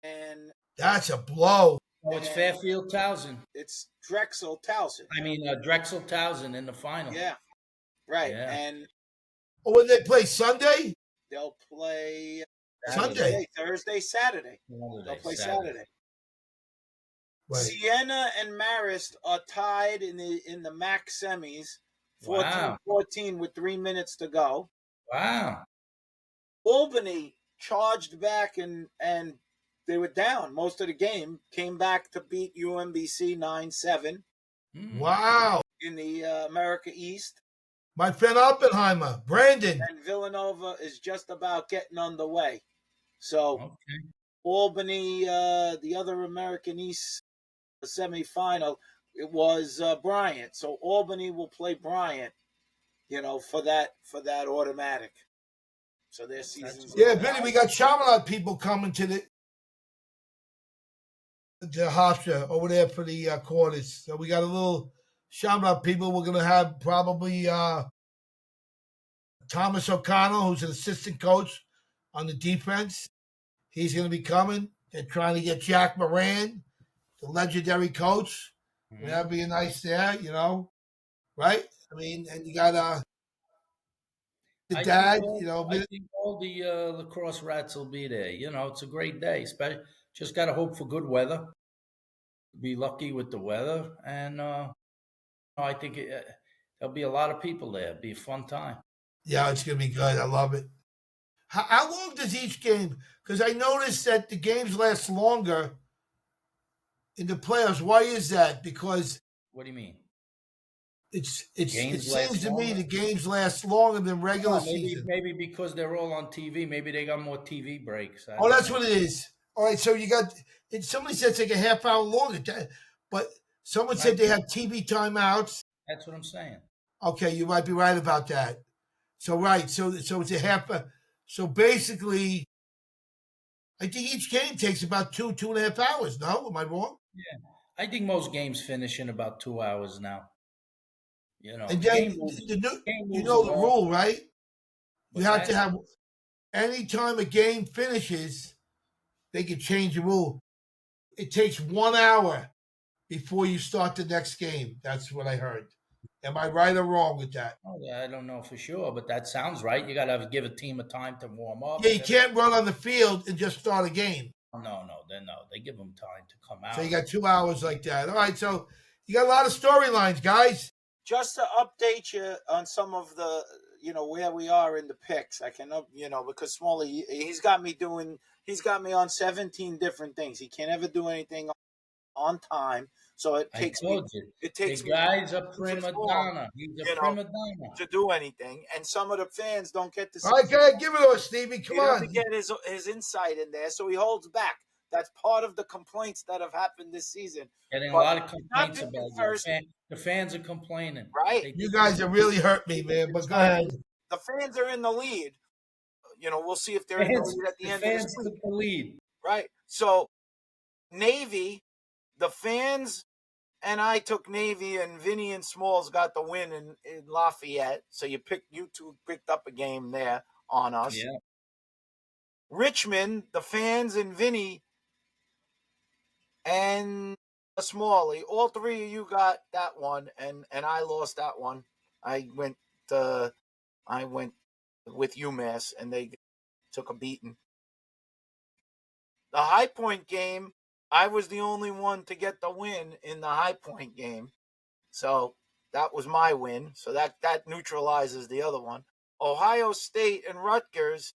And that's a blow. Oh, it's Fairfield Towson. It's Drexel Towson. I mean, Drexel Towson in the final. Yeah. Right. Yeah. And when they play Sunday? They'll play Sunday. Thursday, Saturday. They'll play Saturday. Right. Siena and Marist are tied in the MAC semis, 14-14 with 3 minutes to go. Wow. Albany charged back and they were down most of the game, came back to beat UMBC 9-7. Wow. In the America East. My friend Oppenheimer, Brandon. And Villanova is just about getting underway. So Okay. Albany, the other American East semifinal, it was Bryant. So Albany will play Bryant, for that automatic. So their season's Yeah, Vinny, we got Chaminade people coming to the Hofstra over there for the quarters. So we got a little Chaminade people. We're gonna have probably Thomas O'Connell, who's an assistant coach on the defense. He's gonna be coming. They're trying to get Jack Moran, the legendary coach. Mhm. That'd be nice there, right? I mean, and you got the I dad, think all the lacrosse rats will be there. It's a great day. Just got to hope for good weather. Be lucky with the weather, and I think there'll be a lot of people there. It'll be a fun time. Yeah, it's gonna be good. I love it. How long does each game? Because I noticed that the games last longer in the playoffs. Why is that? Because What do you mean? it Games seems last to me longer? the games last longer than regular Oh, season. maybe because they're all on TV. Maybe they got more TV breaks. I Oh, don't that's know. what it is. All right, so you got. Somebody said it's like a half hour longer, but someone said they have TV timeouts. That's what I'm saying. Okay, you might be right about that. So right, so it's a half. So basically, I think each game takes about 2.5 hours. No, am I wrong? Yeah, I think most games finish in about 2 hours now. And the then game moves. the Game you moves know the along. rule, right? You What's have to that? have anytime a game finishes, they can change the rule. It takes 1 hour before you start the next game. That's what I heard. Am I right or wrong with that? Oh, yeah, I don't know for sure, but that sounds right. You got to give a team a time to warm up. Yeah, you can't run on the field and just start a game. No. They give them time to come out. So you got 2 hours like that. All right, so you got a lot of storylines, guys. Just to update you on some of the, where we are in the picks. I can, because Smalley, he's got me on 17 different things. He can't ever do anything on time. So it takes me. It takes the guy's a prima long, donna. He's a prima donna to do anything, and some of the fans don't get to see. All right, go ahead, give it to us, Stevie. Come he on. doesn't get his insight in there, so he holds back. That's part of the complaints that have happened this season. Getting But a lot of complaints not about first. the fans are complaining. Right. You guys have really hurt me, man. But go ahead. The fans are in the lead. We'll see if they're in the lead at the end of the season. Took the lead. Right. So Navy, the fans and I took Navy, and Vinny and Smalls got the win in Lafayette. So you two picked up a game there on us. Yeah. Richmond, the fans and Vinny and Smalley, all three of you got that one, and I lost that one. I went with UMass, and they took a beating. The High Point game, I was the only one to get the win in the High Point game. So that was my win. So that neutralizes the other one. Ohio State and Rutgers,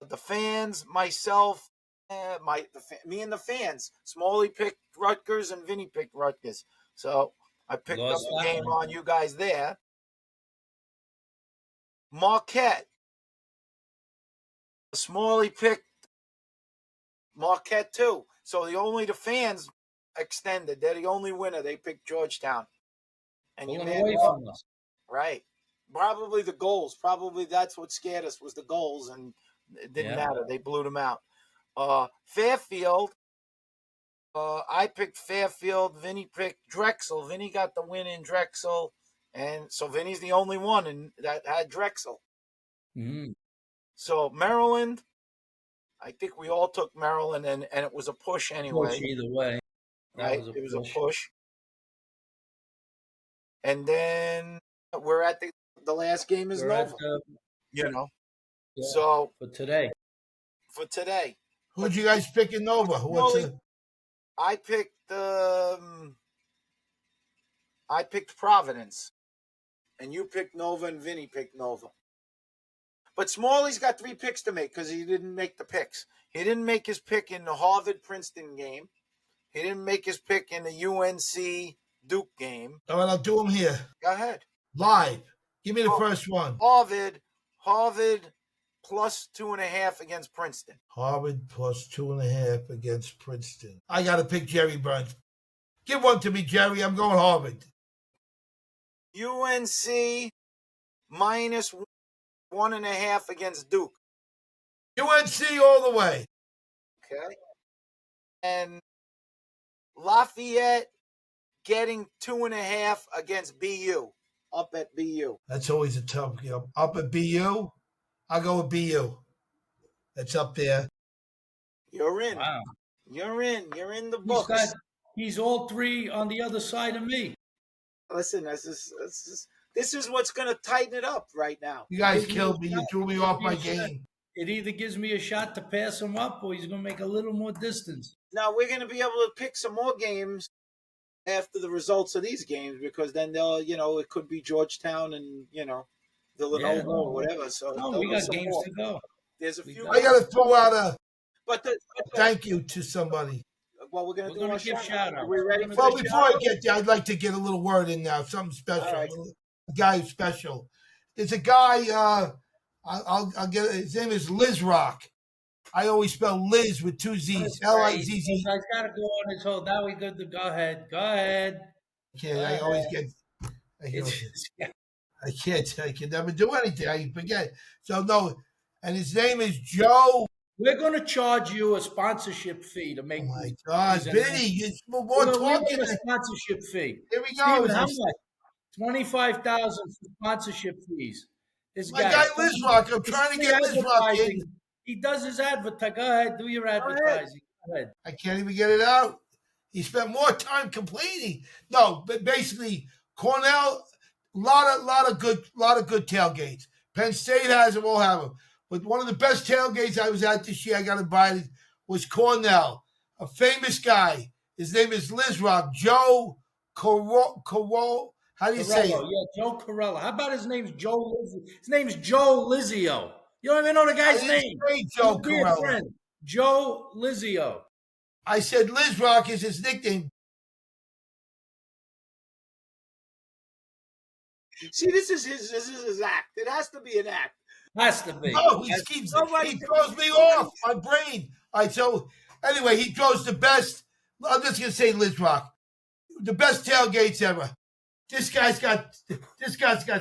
the fans, myself, me and the fans. Smalley picked Rutgers and Vinny picked Rutgers. So I picked up the game on you guys there. Marquette. Smalley picked Marquette too. So the fans extended. They're the only winner. They picked Georgetown. And you away from us. Right. Probably the goals. Probably that's what scared us was the goals, and it didn't matter. They blew them out. Fairfield. I picked Fairfield. Vinny picked Drexel. Vinny got the win in Drexel. And so Vinny's the only one that had Drexel. Mm-hmm. So Maryland, I think we all took Maryland, and it was a push anyway. Push either way. It was a push. And then we're at the last game is Nova. So for today. Who'd you guys pick in Nova? I picked Providence, and you picked Nova, and Vinny picked Nova. But Smalley's got 3 picks to make because he didn't make the picks. He didn't make his pick in the Harvard-Princeton game. He didn't make his pick in the UNC Duke game. All right, I'll do them here. Go ahead. Live. Give me the first one. Harvard plus 2.5 against Princeton. Harvard plus 2.5 against Princeton. I got to pick Jerry Burns. Give one to me, Jerry. I'm going Harvard. UNC minus 1.5 against Duke. UNC all the way. Okay. And Lafayette getting 2.5 against BU. Up at BU. That's always a tough, up at BU. I'll go with BU. That's up there. You're in. Wow. You're in the books. He's all three on the other side of me. Listen, this is what's going to tighten it up right now. You guys killed me. You threw me off my game. It either gives me a shot to pass him up or he's going to make a little more distance. Now, we're going to be able to pick some more games after the results of these games because then they'll, it could be Georgetown and, Villanova or whatever. So we got games to go. There's a few. I got to throw out a thank you to somebody. Well, we're going to give shout out. Are we ready? Well, before I get there, I'd like to get a little word in now. Something special. Right. A guy who's special. There's a guy. I'll get his name is Liz Rock. I always spell Liz with two Z's. Lizz. I got to go on his whole. Now we good to go ahead. Go ahead. I always get. I can never do anything. I forget. So no, and his name is Joe. We're going to charge you a sponsorship fee to make. Oh my God, Vinny! It's more talking. A sponsorship fee. Here we go. Steven, how much? 25,000 for sponsorship fees. This my guy Liz Rock. I'm trying to get Liz Rock in. He does his advertising. Go ahead, do your advertising. Go ahead. I can't even get it out. He spent more time complaining. No, but basically, Cornell, lot of good tailgates. Penn State has them, all have them. But one of the best tailgates I was at this year, I got invited, was Cornell. A famous guy. His name is Liz Rock. Joe Corral. How do you say it? Yeah, Joe Corella. How about his name's Joe Lizio? His name's Joe Lizio. You don't even know the guy's name. Joe Corella. Joe Lizio. I said Liz Rock is his nickname. See, this is his act. It has to be an act. Has to be. No, he throws me off my brain. All right, so anyway, he throws the best. I'm just gonna say Liz Rock, the best tailgates ever. This guy's got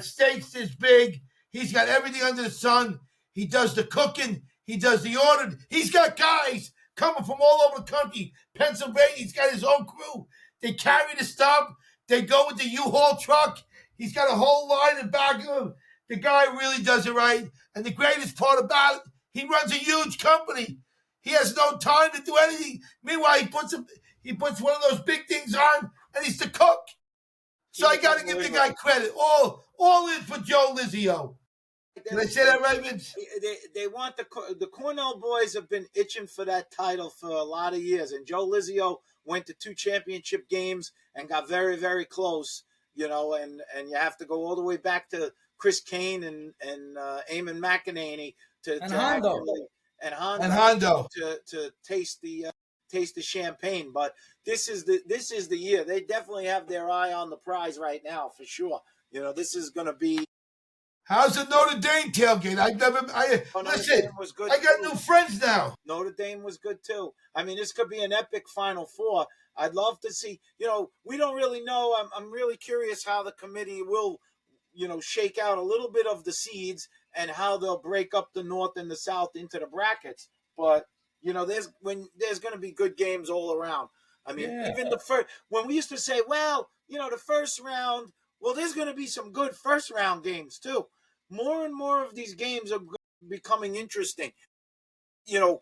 steaks this big. He's got everything under the sun. He does the cooking. He does the ordering. He's got guys coming from all over the country. Pennsylvania. He's got his own crew. They carry the stuff. They go with the U-Haul truck. He's got a whole line in back of him. The guy really does it right. And the greatest part about it, he runs a huge company. He has no time to do anything. Meanwhile, he puts one of those big things on, and he's the cook. So I got to give the guy credit. All in for Joe Lizio. Did I say that right, Vince? They want the Cornell boys have been itching for that title for a lot of years, and Joe Lizio went to 2 championship games and got very, very close. And you have to go all the way back to Chris Kane and Eamon McEnany Hondo to taste the champagne. But this is the year. They definitely have their eye on the prize right now for sure. This is going to be. How's the Notre Dame tailgate? Listen, I got new friends now. Notre Dame was good too. I mean, this could be an epic Final Four. I'd love to see. We don't really know. I'm really curious how the committee will, shake out a little bit of the seeds and how they'll break up the North and the South into the brackets. But there's going to be good games all around. I mean, even the first, when we used to say, well, the first round. Well, there's going to be some good first-round games, too. More and more of these games are becoming interesting. A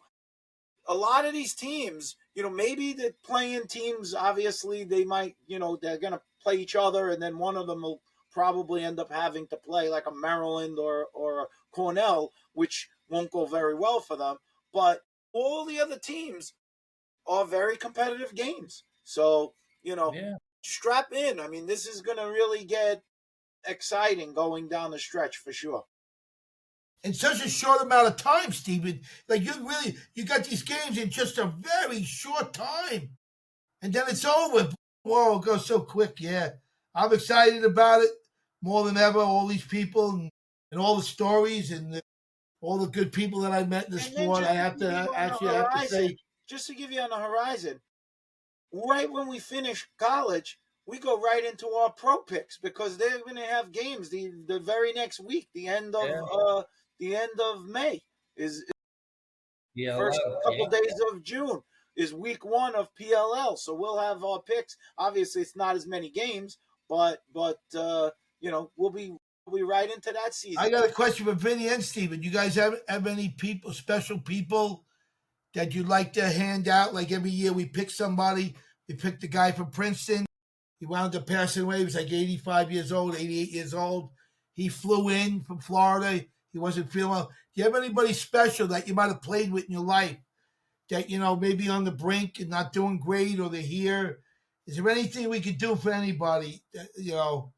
lot of these teams, maybe the playing teams, obviously, they might, they're going to play each other, and then one of them will probably end up having to play like a Maryland or a Cornell, which won't go very well for them. But all the other teams are very competitive games. So, strap in. I mean, this is going to really get exciting going down the stretch for sure. In such a short amount of time, Stephen, like you got these games in just a very short time. And then it's over. Whoa, it goes so quick. Yeah. I'm excited about it. more than ever. All these people and all the stories and all the good people that I met in the And then sport. I have to say, just to give you on the horizon, right when we finish college, we go right into our pro picks because they're going to have games the very next week. The end of May is Yeah, first couple yeah. days of June is week 1 of PLL. So we'll have our picks. Obviously, it's not as many games, but we'll be right into that season. I got a question for Vinny and Steven. You guys have any special people that you'd like to hand out? Like every year we pick somebody. We picked the guy from Princeton. He wound up passing away. He was like 85 years old, 88 years old. He flew in from Florida. He wasn't feeling well. Do you have anybody special that you might have played with in your life that, maybe on the brink and not doing great, or they're here? Is there anything we could do for anybody, to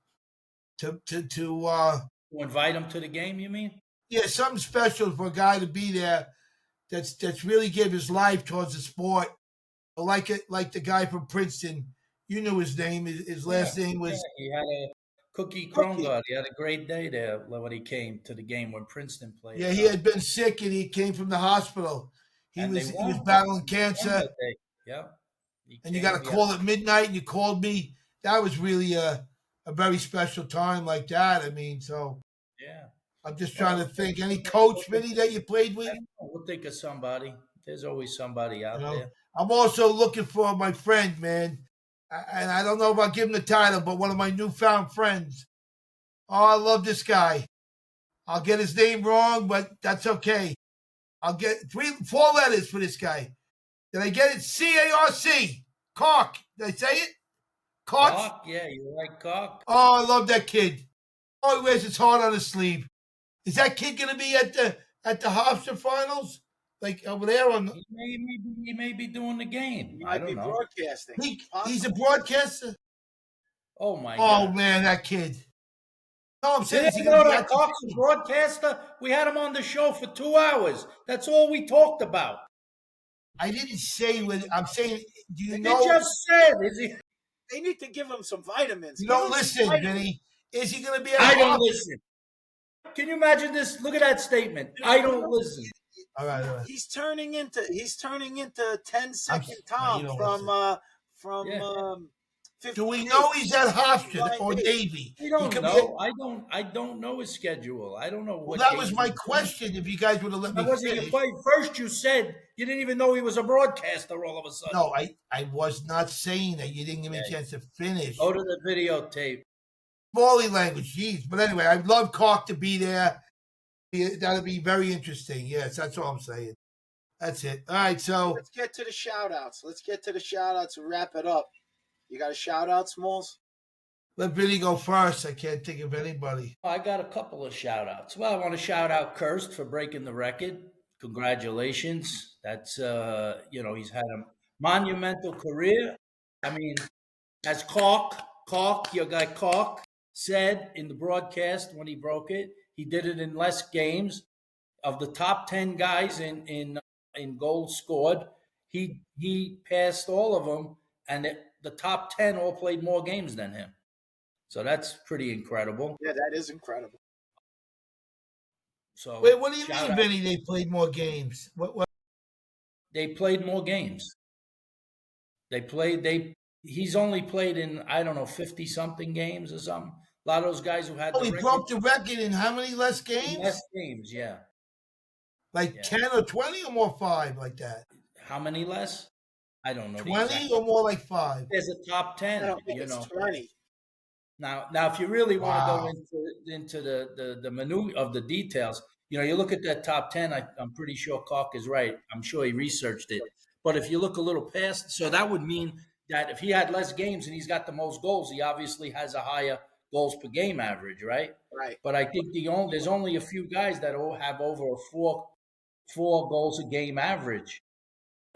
invite them to the game, you mean? Yeah, something special for a guy to be there that's really give his life towards the sport. Like the guy from Princeton. You knew his name. His last name was. Yeah, he had a Cookie Krongard. He had a great day there when he came to the game when Princeton played. Yeah, he had been sick and he came from the hospital. He was battling cancer. Yeah. And you got a call at midnight, and you called me. That was really a very special time like that. I mean, so. Yeah. I'm just trying to think. Any coach, Vinny, that you played with? We'll think of somebody. There's always somebody out there. I'm also looking for my friend, man. And I don't know if I'll give him the title, but one of my newfound friends. Oh, I love this guy. I'll get his name wrong, but that's okay. I'll get 4 letters for this guy. Did I get it? C-A-R-C. Cork. Did I say it? Cork? Yeah, you like Cork? Oh, I love that kid. Oh, he wears his heart on his sleeve. Is that kid going to be at the Hofstra finals? Like over there on the... He may be doing the game. He might be broadcasting. He's a broadcaster? Oh, my God. Oh, man, that kid. No, I'm saying, you know that Cox is a broadcaster? We had him on the show for 2 hours. That's all we talked about. I didn't say what I'm saying. Do you know? They just said, is he? They need to give him some vitamins. You don't listen, Vinny. Is he going to be? I don't listen. Can you imagine this? Look at that statement. I don't listen. All right. He's turning into 10-second Tom from. Do we know he's at Hofstra or Navy? We don't know. I don't know his schedule. I don't know what. Well, that was my question. If you guys would have let me finish. First, you said you didn't even know he was a broadcaster. All of a sudden. No, I was not saying that. You didn't give me a chance to finish. Go to the videotape. Bally language, jeez. But anyway, I'd love Cork to be there. That'll be very interesting. Yes, that's all I'm saying. That's it. All right, so let's get to the shout-outs. And wrap it up. You got a shout-out, Smalls? Let Vinny go first. I can't think of anybody. I got a couple of shout-outs. Well, I want to shout out Kirst for breaking the record. Congratulations. That's, he's had a monumental career. I mean, as Cork, your guy Cork, said in the broadcast when he broke it, he did it in less games. Of the top 10 guys in goals scored, he passed all of them, and the top 10 all played more games than him. So that's pretty incredible. Yeah, that is incredible. So wait, what do you mean, Vinny? They played more games? What? They played more games. He's only played in, I don't know, 50-something games or something. A lot of those guys who had he broke the record in how many less games? Less games, yeah. Like 10 or 20 or more 5 like that? How many less? I don't know. 20 or more like 5? There's a top 10. I don't think it's 20. Now, if you really want to go into the minute of the details, you look at that top 10, I'm pretty sure Cork is right. I'm sure he researched it. But if you look a little past, so that would mean that if he had less games and he's got the most goals, he obviously has a higher goals per game average, right? Right. But I think there's only a few guys that all have over a four goals a game average,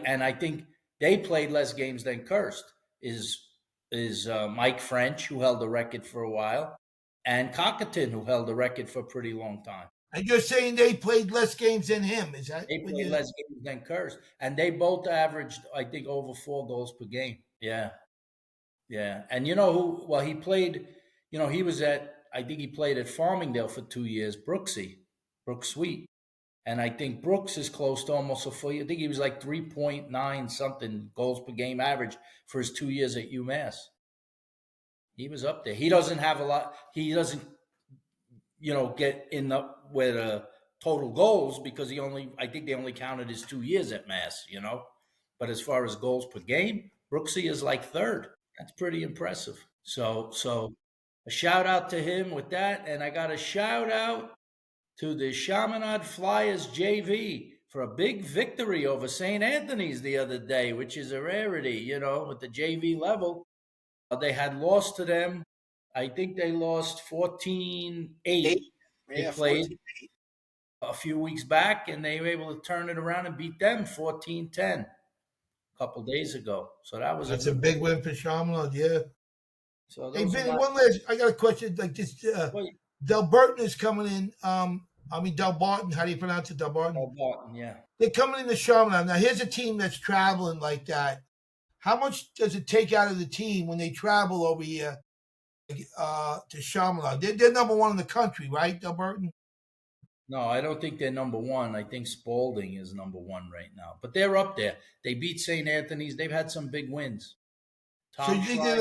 and I think they played less games than Kirst. Is Mike French, who held the record for a while, and Cockerton, who held the record for a pretty long time. And you're saying they played less games than him? Is that they played less games than Kirst, and they both averaged, I think, over 4 goals per game. Yeah. And you know who? Well, he played. He was at, I think he played at Farmingdale for 2 years, Brooks Sweet. And I think Brooks is close to almost a full year. I think he was like 3.9 something goals per game average for his 2 years at UMass. He was up there. He doesn't have a lot. He doesn't, get in the with total goals because I think they only counted his 2 years at Mass. But as far as goals per game, Brooksy is like third. That's pretty impressive. So a shout out to him with that. And I got a shout out to the Chaminade Flyers JV for a big victory over St. Anthony's the other day, which is a rarity, with the JV level. They had lost to them. I think they lost 14-8. They played 14-8. a few weeks back, and they were able to turn it around and beat them 14-10 a couple days ago. So That's a big win for Chaminade, yeah. So hey, Vinny, I got a question. Like this, Delburton is coming in. Delbarton. How do you pronounce it? Delbarton. Delbarton, yeah. They're coming into Chaminade. Now, here's a team that's traveling like that. How much does it take out of the team when they travel over here to Chaminade? They're number one in the country, right, Delburton? No, I don't think they're number one. I think Spalding is number one right now. But they're up there. They beat St. Anthony's. They've had some big wins. So you think they're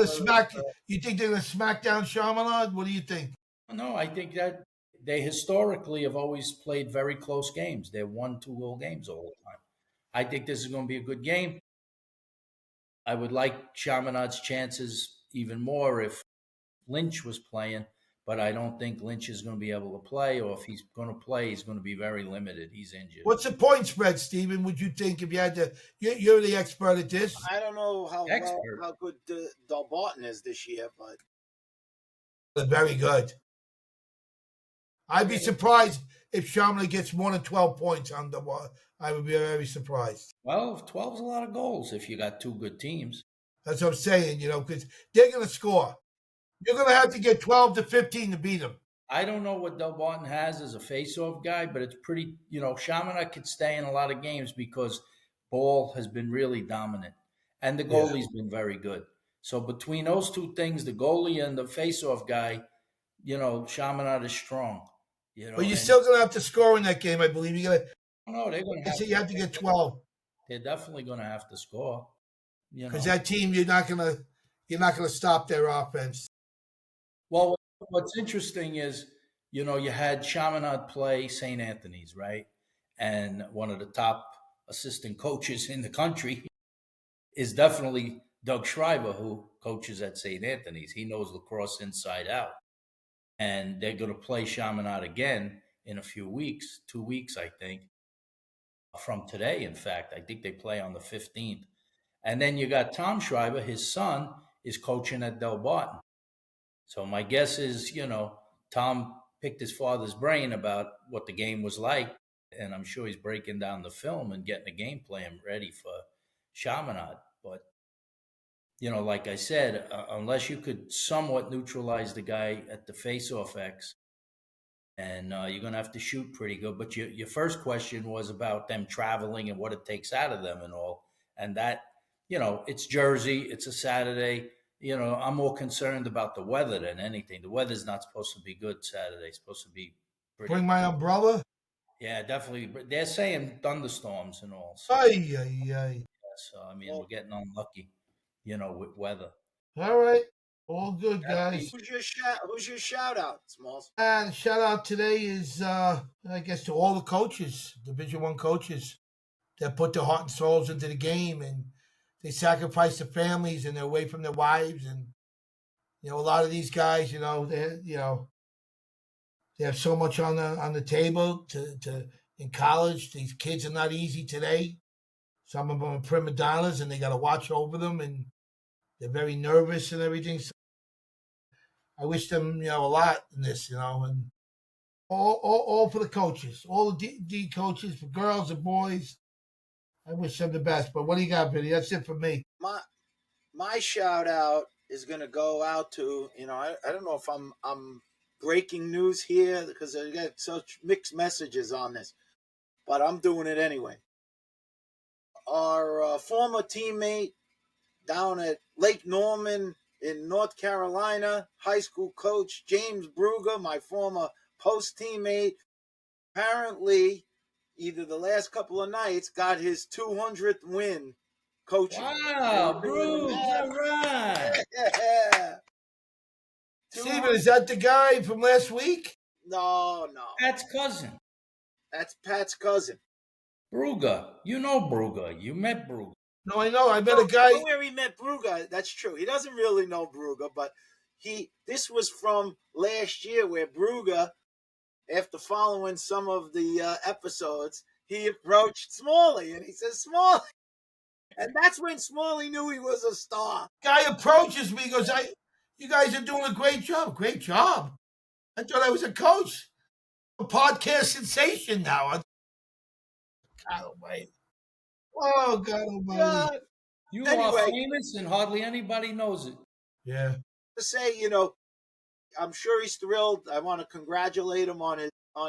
going to smack down Chaminade? What do you think? No, I think that they historically have always played very close games. They're 1-2-goal games all the time. I think this is going to be a good game. I would like Chaminade's chances even more if Lynch was playing, but I don't think Lynch is going to be able to play, or if he's going to play, he's going to be very limited. He's injured. What's the point spread, Steven, would you think if you had to – you're the expert at this. I don't know how good Delbarton is this year, but – They're very good. I'd be surprised if Chaminade gets more than 12 points on Delbarton. I would be very surprised. Well, 12 is a lot of goals if you got two good teams. That's what I'm saying, because they're going to score. You're going to have to get 12 to 15 to beat them. I don't know what Delbarton has as a face-off guy, but it's pretty, Chaminade could stay in a lot of games because Ball has been really dominant. And the goalie's been very good. So between those two things, the goalie and the face-off guy, Chaminade is strong. But you're still going to have to score in that game, I believe. No, they're going to have you have to get 12. They're definitely going to have to score. Because that team, you're not going to stop their offense. Well, what's interesting is, you had Chaminade play St. Anthony's, right? And one of the top assistant coaches in the country is definitely Doug Schreiber, who coaches at St. Anthony's. He knows lacrosse inside out. And they're going to play Chaminade again in a few weeks, 2 weeks, I think. From today, in fact. I think they play on the 15th. And then you got Tom Schreiber, his son, is coaching at Delbarton. So my guess is, Tom picked his father's brain about what the game was like, and I'm sure he's breaking down the film and getting the game plan ready for Chaminade. But, like I said, unless you could somewhat neutralize the guy at the face-off X, and you're going to have to shoot pretty good. But your first question was about them traveling and what it takes out of them and all. And that, it's Jersey, it's a Saturday. I'm more concerned about the weather than anything. The weather's not supposed to be good Saturday. It's supposed to be pretty. Bring my umbrella? Yeah, definitely. They're saying thunderstorms and all. So, yeah, so, we're getting unlucky, with weather. All right. All good, guys. Who's your shout out, Smalls? And shout out today is, I guess, to all the coaches, Division I coaches that put their heart and souls into the game, and they sacrifice their families and they're away from their wives. And, a lot of these guys, they have so much on the table in college. These kids are not easy today. Some of them are prima donnas and they got to watch over them, and they're very nervous and everything. So I wish them, a lot in this, and all for the coaches, all the D coaches, for girls and boys. I wish them the best. But what do you got, Vinny? That's it for me. My shout out is going to go out to, I don't know if I'm breaking news here because I got such mixed messages on this, but I'm doing it anyway. Our former teammate down at Lake Norman in North Carolina, high school coach James Bruger, my former post teammate, apparently either the last couple of nights got his 200th win coaching. Wow, Bruce, all right. Yeah. Steven, is that the guy from last week? No. Pat's cousin. That's Pat's cousin. Bruger. You know Bruger. You met Bruger. No, I know. I met a guy. Where he met Bruger, that's true. He doesn't really know Bruger, but this was from last year where Bruger, after following some of the episodes, he approached Smalley and he says, Smalley. And that's when Smalley knew he was a star. Guy approaches me, goes, you guys are doing a great job. Great job. I thought I was a coach. A podcast sensation now. God almighty. Oh, God almighty. God. You are famous and hardly anybody knows it. Yeah. To say, I'm sure he's thrilled. I want to congratulate him on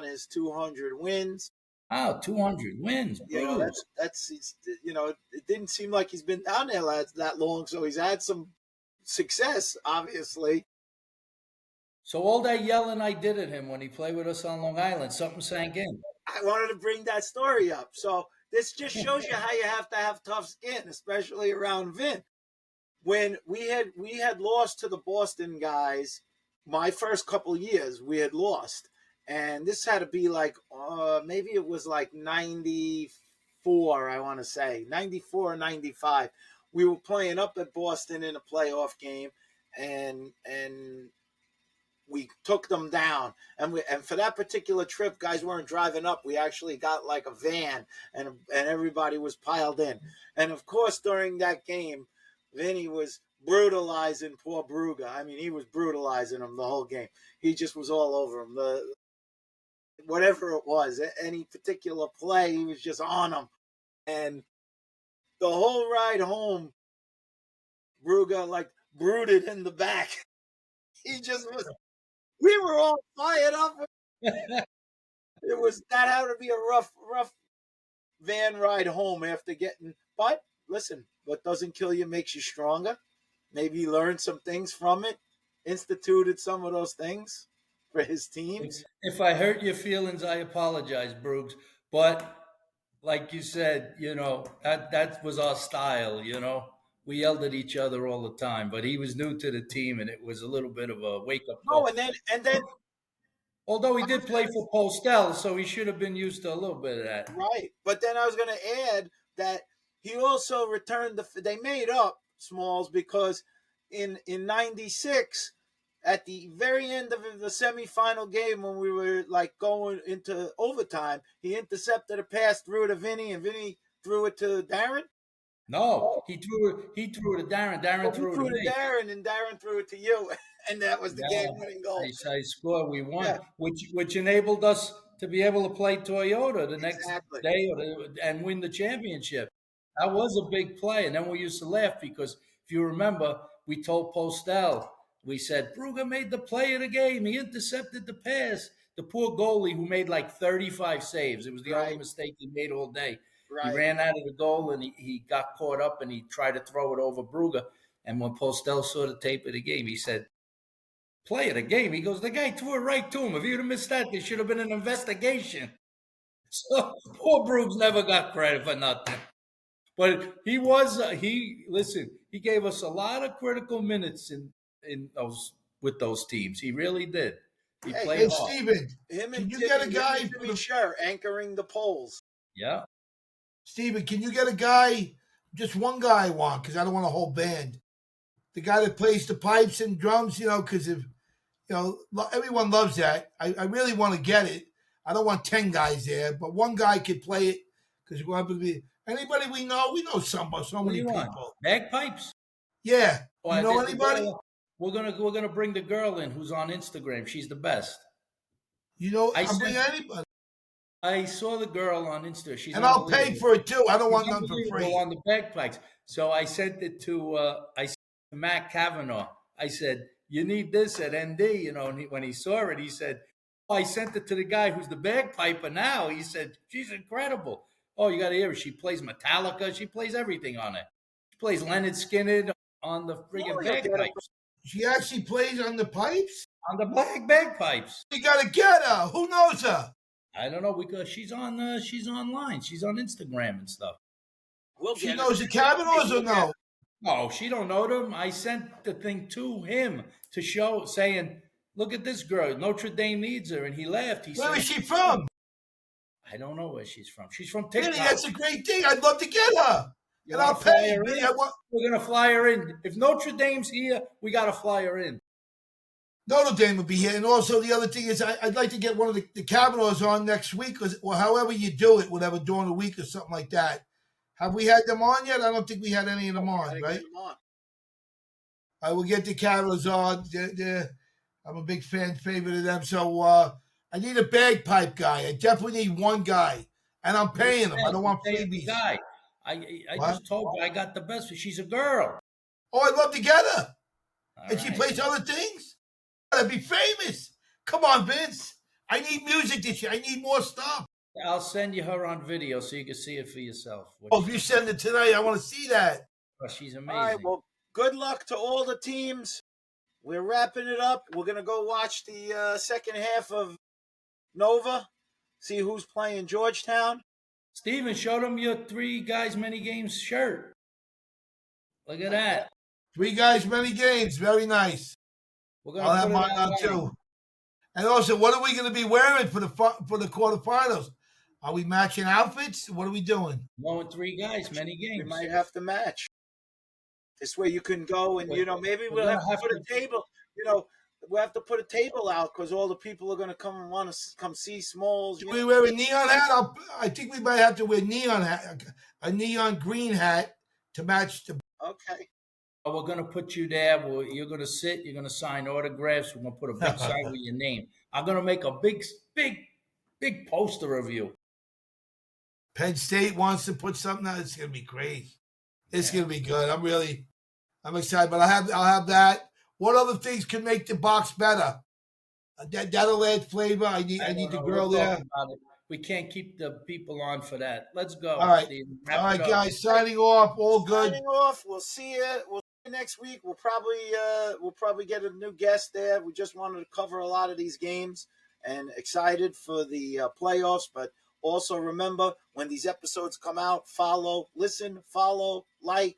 his 200 wins. Wow, 200 wins, bro. That's it didn't seem like he's been down there that long, so he's had some success, obviously. So all that yelling I did at him when he played with us on Long Island, something sank in. I wanted to bring that story up. So this just shows you how you have to have tough skin, especially around Vin. When we had lost to the Boston guys, my first couple of years we had lost. And this had to be like, maybe it was like 94, I want to say. 94 or 95. We were playing up at Boston in a playoff game, and we took them down. And for that particular trip, guys weren't driving up. We actually got like a van, and everybody was piled in. And, of course, during that game, Vinny was brutalizing poor Bruger. I mean, he was brutalizing him the whole game. He just was all over him. Whatever it was, any particular play, he was just on him. And the whole ride home, Bruger like brooded in the back. He just was. We were all fired up. That had to be a rough van ride home after getting. But listen, what doesn't kill you makes you stronger. Maybe he learned some things from it, instituted some of those things for his teams. If I hurt your feelings, I apologize, Brooks. But like you said, that was our style, We yelled at each other all the time, but he was new to the team, and it was a little bit of a wake-up call. Oh, and then although he did play for Postel, so he should have been used to a little bit of that. Right. But then I was going to add that he also returned they made up, Smalls, because in 96, at the very end of the semifinal game when we were like going into overtime, he intercepted a pass, threw it to Vinny, and Vinny threw it to Darren. No, he threw it to Darren. Darren threw it to me. Darren, and Darren threw it to you, and that was the game-winning goal. I scored. We won, which enabled us to be able to play Toyota the next day and win the championship. That was a big play, and then we used to laugh because if you remember, we told Postel, we said Bruger made the play of the game. He intercepted the pass. The poor goalie who made like 35 saves. It was the only mistake he made all day. Right. He ran out of the goal and he got caught up and he tried to throw it over Bruger. And when Postel saw the tape of the game, he said, play of the game. He goes, the guy threw it right to him. If you'd have missed that, there should have been an investigation. So poor Brooks never got credit for nothing. But he was, he gave us a lot of critical minutes with those teams. He really did. He played hard. Steven, can you get a guy for sure anchoring the polls? Yeah. Steven, can you get a guy, just one guy I want, because I don't want a whole band. The guy that plays the pipes and drums, because everyone loves that. I really want to get it. I don't want 10 guys there, but one guy could play it because we're going to be anybody we know so many people. Bagpipes? Yeah. You know anybody? We're gonna bring the girl in who's on Instagram. She's the best. I'll bring anybody. I saw the girl on Instagram. And I'll pay for it too. I don't want none for free. On the bagpipes. So I sent it to Matt Kavanaugh. I said, you need this at ND, and when he saw it, he said, I sent it to the guy who's the bagpiper now. He said, she's incredible. Oh, you got to hear her. She plays Metallica. She plays everything on it. She plays Leonard Skinner on the friggin' bagpipes. She actually plays on the pipes? On the black bagpipes. You gotta get her. Who knows her? I don't know because she's online. She's on Instagram and stuff. She knows the Capitals or no? No, she don't know them. I sent the thing to him to show, saying, "Look at this girl. Notre Dame needs her," and he laughed. He Where said, is she from? I don't know where she's from. She's from TikTok. Really, that's a great thing. I'd love to get her. And I'll fly pay. her in? We're gonna fly her in. If Notre Dame's here, we gotta fly her in. Notre Dame will be here. And also the other thing is I'd like to get one of the Capitals on next week or however you do it, whatever, during the week or something like that. Have we had them on yet? I don't think we had any of them on, right? I will get the Capitals on. I'm a big favorite of them. So I need a bagpipe guy. I definitely need one guy. And I'm paying him. I don't want freebies. Guy. I just told you I got the best. She's a girl. Oh, I'd love to get her. And she right. plays other things? I'd be famous. Come on, Vince. I need music this year. I need more stuff. I'll send you her on video so you can see it for yourself. Oh, if you send it tonight, I want to see that. Oh, she's amazing. All right, well, good luck to all the teams. We're wrapping it up. We're going to go watch the second half of Nova, see who's playing Georgetown. Steven, show them your 3 guys, many games shirt. Look at that. 3 guys, many games. Very nice. I'll have mine on too. And also, what are we going to be wearing for the quarterfinals? Are we matching outfits? What are we doing? Going 3 guys, many games. We might have to match. This way you can go and, maybe we'll have to put a table. We'll have to put a table out because all the people are going to come and want to come see Smalls. We wear a neon hat? I think we might have to wear a neon green hat to match the... Okay. We're going to put you there. You're going to sit. You're going to sign autographs. We're going to put a big sign with your name. I'm going to make a big poster of you. Penn State wants to put something out. It's going to be great. It's going to be good. I'm excited. But I'll have that. What other things can make the box better? That'll add flavor. I need the girl there. We can't keep the people on for that. Let's go. All right. All right, guys. Signing off. All good. Signing off. We'll see you. We'll see you next week. We'll probably get a new guest there. We just wanted to cover a lot of these games and excited for the playoffs. But also remember, when these episodes come out, listen, like,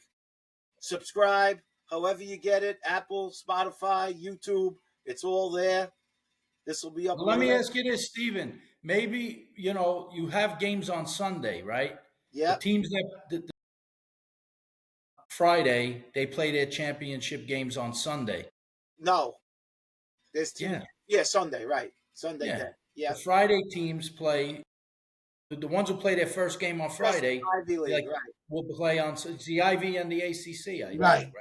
subscribe. However you get it, Apple, Spotify, YouTube, it's all there. This will be up. Let me ask you this, Steven. Maybe, you have games on Sunday, right? Yeah. The teams that Friday, they play their championship games on Sunday. No. There's teams. Yeah, Sunday, right. Sunday. Yeah. Day. Yeah. The Friday teams play, the ones who play their first game on Friday, Ivy League, right. will play on the Ivy and the ACC. Right.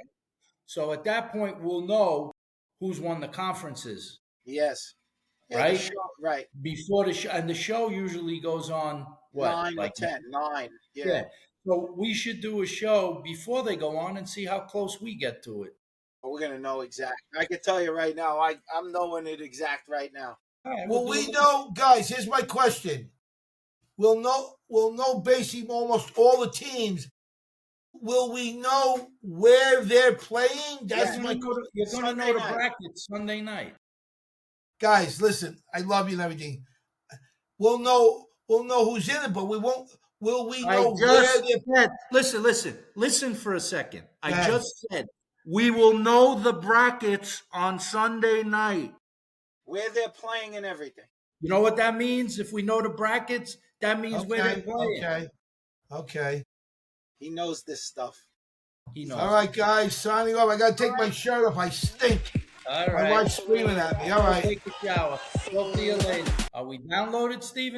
So at that point, we'll know who's won the conferences. Yes. Yeah, right? Right. Before the show. And the show usually goes on, what? 9 or 10. 9. Yeah. So we should do a show before they go on and see how close we get to it. We're going to know exact. I can tell you right now, I'm knowing it exact right now. Right, well, we know, guys, here's my question. We'll know basically almost all the teams. Will we know where they're playing? That's my question. You're going to know the brackets Sunday night. Guys, listen, I love you and everything. We'll know who's in it, but we won't. Will we know where they're? Listen for a second. I just said we will know the brackets on Sunday night. Where they're playing and everything. You know what that means? If we know the brackets, that means where they're playing. Okay. He knows this stuff. He knows. All right, guys, signing off. I got to take my shirt off. I stink. All right. My wife's screaming at me. All right. Take a shower. Talk to you later. Are we downloaded, Steven?